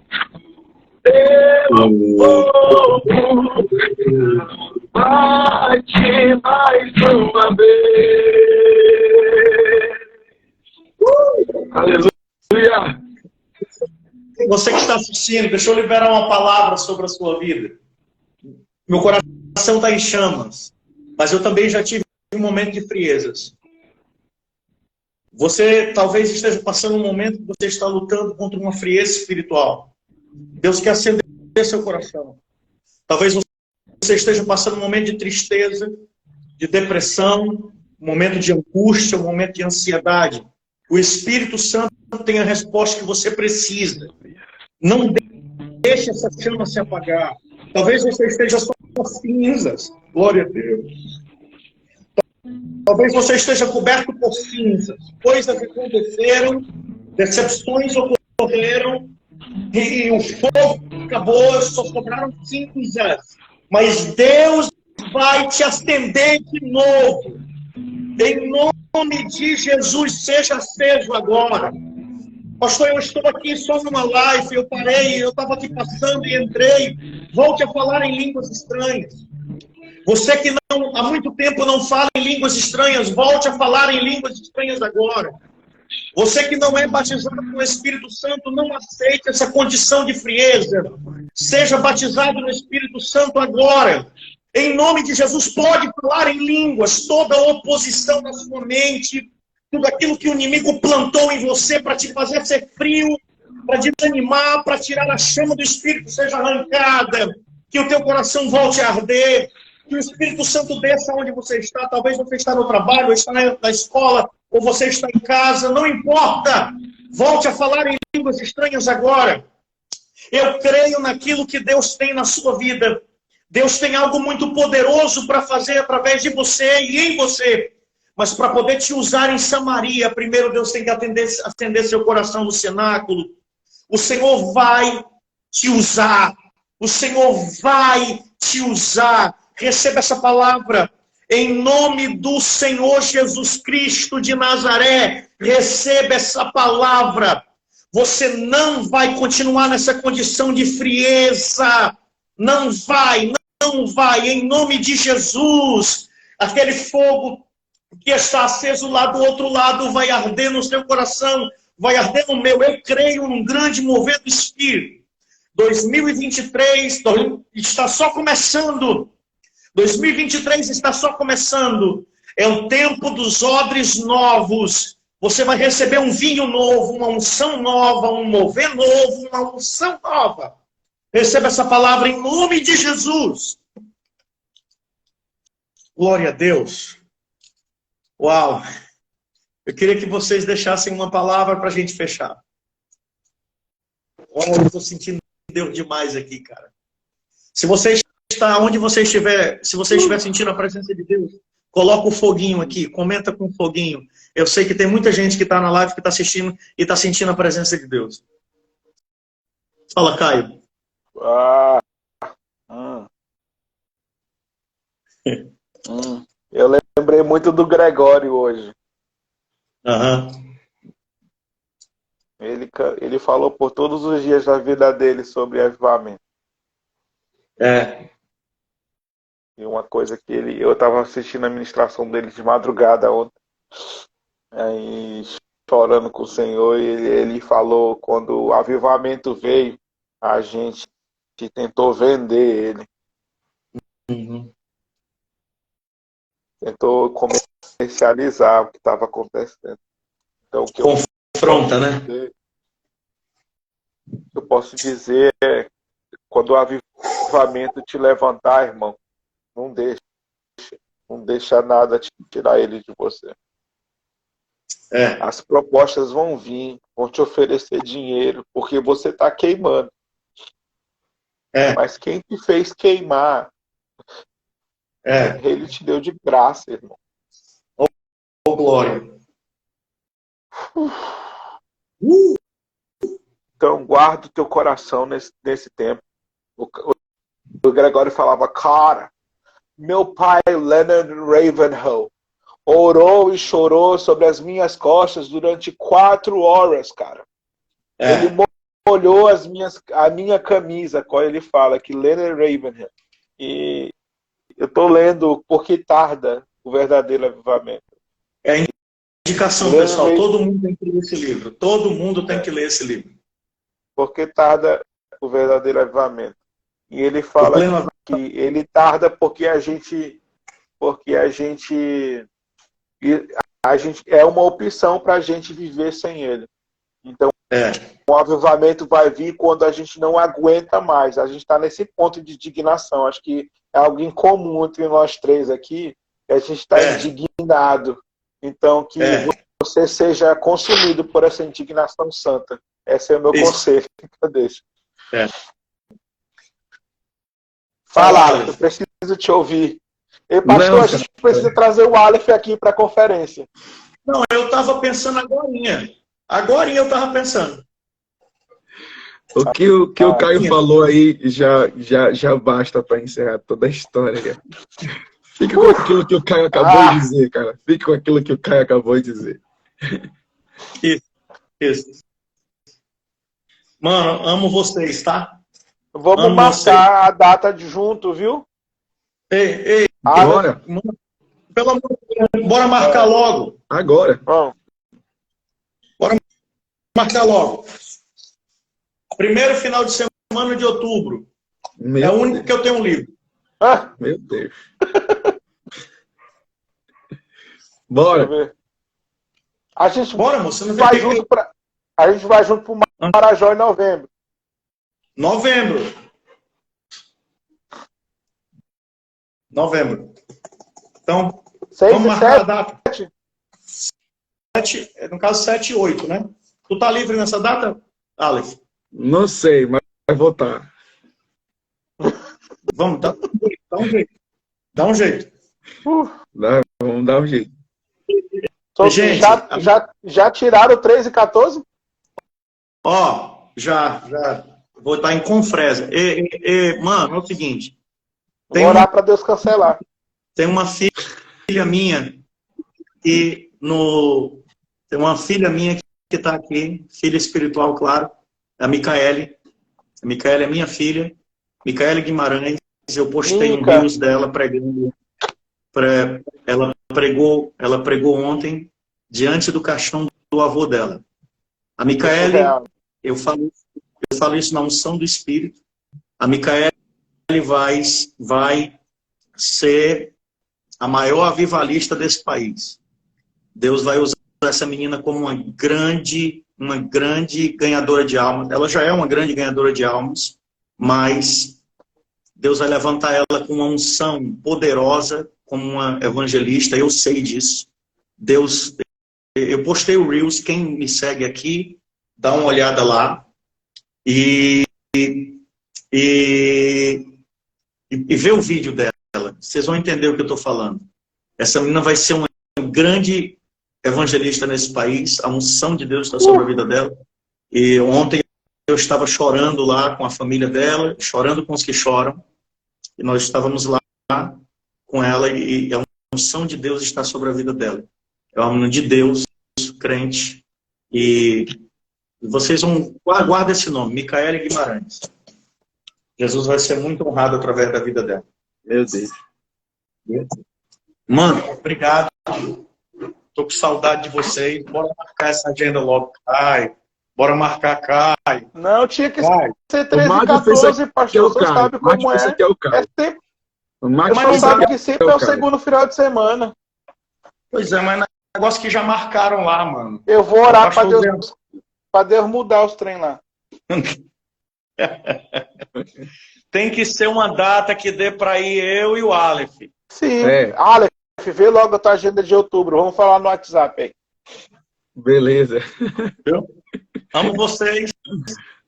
Teu povo clama-te mais uma vez. Aleluia. Você que está assistindo, deixa eu liberar uma palavra sobre a sua vida. Meu coração está em chamas, mas eu também já tive um momento de friezas. Você talvez esteja passando um momento que você está lutando contra uma frieza espiritual. Deus quer acender seu coração. Talvez você esteja passando um momento de tristeza, de depressão, um momento de angústia, um momento de ansiedade. O Espírito Santo tem a resposta que você precisa. Não deixe essa chama se apagar. Talvez você esteja só com cinzas. Glória a Deus. Talvez você esteja coberto por cinzas. Coisas aconteceram, decepções ocorreram, e o fogo acabou, só sobraram cinzas. Mas Deus vai te acender de novo. Em nome de Jesus, seja aceso agora. Pastor, eu estou aqui só numa live, eu parei, eu estava aqui passando e entrei. Volte a falar em línguas estranhas. Você que há muito tempo não fala em línguas estranhas, volte a falar em línguas estranhas agora. Você que não é batizado com o Espírito Santo, não aceite essa condição de frieza. Seja batizado no Espírito Santo agora. Em nome de Jesus, pode falar em línguas. Toda oposição na sua mente, tudo aquilo que o inimigo plantou em você para te fazer ser frio, para desanimar, para tirar a chama do Espírito seja arrancada. Que o teu coração volte a arder. Que o Espírito Santo desça onde você está. Talvez você está no trabalho, ou está na escola, ou você está em casa. Não importa. Volte a falar em línguas estranhas agora. Eu creio naquilo que Deus tem na sua vida. Deus tem algo muito poderoso para fazer através de você e em você. Mas para poder te usar em Samaria, primeiro Deus tem que acender seu coração no cenáculo. O Senhor vai te usar. O Senhor vai te usar. Receba essa palavra. Em nome do Senhor Jesus Cristo de Nazaré, receba essa palavra. Você não vai continuar nessa condição de frieza. Não vai, não vai. Em nome de Jesus, aquele fogo que está aceso lá do outro lado vai arder no seu coração, vai arder no meu. Eu creio num grande mover do Espírito. 2023 está só começando. 2023 está só começando. É o tempo dos odres novos. Você vai receber um vinho novo, uma unção nova, um mover novo, uma unção nova. Receba essa palavra em nome de Jesus. Glória a Deus. Uau. Eu queria que vocês deixassem uma palavra para a gente fechar. Olha, eu estou sentindo Deus demais aqui, cara. Se você está onde você estiver, se você estiver sentindo a presença de Deus, coloca o foguinho aqui, comenta com o foguinho. Eu sei que tem muita gente que está na live, que está assistindo e está sentindo a presença de Deus. Fala, Caio. Eu lembrei muito do Gregório hoje. Ele falou por todos os dias da vida dele sobre avivamento. E uma coisa que eu estava assistindo a ministração dele de madrugada ontem, aí chorando com o Senhor, e ele falou, quando o avivamento veio, a gente tentou vender ele. Tentou comercializar o que estava acontecendo. Então, o que confronta, né? Eu posso dizer é, quando o avivamento te levantar, irmão, não deixa nada tirar ele de você. As propostas vão vir, vão te oferecer dinheiro, porque você está queimando. Mas quem te fez queimar, ele te deu de graça, irmão. Oh, glória. Então, guarda o teu coração nesse tempo. O Gregório falava, cara, meu pai, Leonard Ravenhill, orou e chorou sobre as minhas costas durante 4 horas, cara. Ele molhou a minha camisa, qual ele fala, que Leonard Ravenhill. E eu estou lendo Por que Tarda o Verdadeiro Avivamento. É a indicação, pessoal. Todo mundo tem que ler esse livro. Todo mundo tem que ler esse livro. Por que tarda o verdadeiro avivamento? E ele fala que ele tarda porque a gente é uma opção para a gente viver sem ele. Então, o avivamento vai vir quando a gente não aguenta mais. A gente está nesse ponto de indignação. Acho que é algo em comum entre nós três aqui. A gente está indignado. Então, que você seja consumido por essa indignação santa. Esse é o meu conselho que eu deixo. Fala, eu preciso te ouvir. E, pastor, a gente precisa trazer o Aleph aqui para a conferência. Não, eu estava pensando agorinha. Agorinha eu estava pensando. O que o Caio falou aí já basta para encerrar toda a história, cara. Fica com aquilo que o Caio acabou de dizer, cara. Fica com aquilo que o Caio acabou de dizer. Isso. Mano, amo vocês, tá? Vamos marcar a data de junto, viu? Ei, bora. Pelo amor de Deus, bora marcar logo. Agora. Bom. marcar logo. Primeiro final de semana de outubro. É o único que eu tenho um livro. Ah, Meu Deus. Bora. deixa eu ver. A gente Bora, moço. Você não vai vem junto pra... A gente vai junto pro Marajó em novembro. Novembro. Então, 6 vamos e marcar a 7. data. No caso, 7 e 8, né? Tu tá livre nessa data, Aleph? Não sei, mas vai votar. Vamos, dá um jeito. Dá um jeito. Vamos dar um jeito. Gente, já tiraram 3 e 14? Ó, já. Vou estar em Confresa. Mano, é o seguinte. Vou orar para Deus cancelar. Tem uma filha minha que tem uma filha minha que está aqui, filha espiritual, claro, a Micaele. A Micaele é minha filha, Micaele Guimarães. Eu postei um reels dela pregando. Ela pregou ontem diante do caixão do avô dela. A Micaele, eu falo isso na unção do Espírito. A Micaele vai ser a maior avivalista desse país. Deus vai usar essa menina como uma grande ganhadora de almas. Ela já é uma grande ganhadora de almas, mas Deus vai levantar ela com uma unção poderosa como uma evangelista. Eu sei disso. Eu postei o Reels, quem me segue aqui, dá uma olhada lá e vê o vídeo dela. Vocês vão entender o que eu estou falando. Essa menina vai ser uma grande evangelista nesse país. A unção de Deus está sobre a vida dela. E ontem eu estava chorando lá com a família dela, chorando com os que choram. E nós estávamos lá com ela e a unção de Deus está sobre a vida dela. É uma menina de Deus, crente. E vocês vão... Guarda esse nome, Micaele Guimarães. Jesus vai ser muito honrado através da vida dela. Meu Deus. Mano, obrigado. Tô com saudade de vocês. Bora marcar essa agenda logo, Caio. Bora marcar, Caio. Não, tinha que Caio. ser 13 e 14, pastor. Você sabe como é. É sempre... Mas Mas sabe que sempre é o segundo final de semana. Pois é, mas é um negócio que já marcaram lá, mano. Eu vou orar para Deus mudar os trem lá. Tem que ser uma data que dê para ir eu e o Aleph. Sim. Aleph, vê logo a tua agenda de outubro. Vamos falar no WhatsApp aí. Beleza. Eu amo vocês.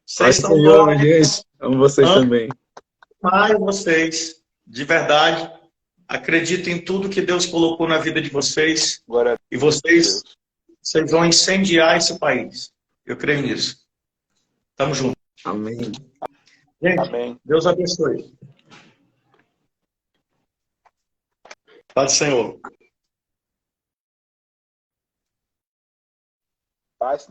Vocês são Senhor, bons. gente. Amo vocês também. Amo vocês. De verdade. Acredito em tudo que Deus colocou na vida de vocês. E vocês vão incendiar esse país. Eu creio nisso. Tamo junto. Amém. Gente, Amém. Deus abençoe. Paz do Senhor. Paz,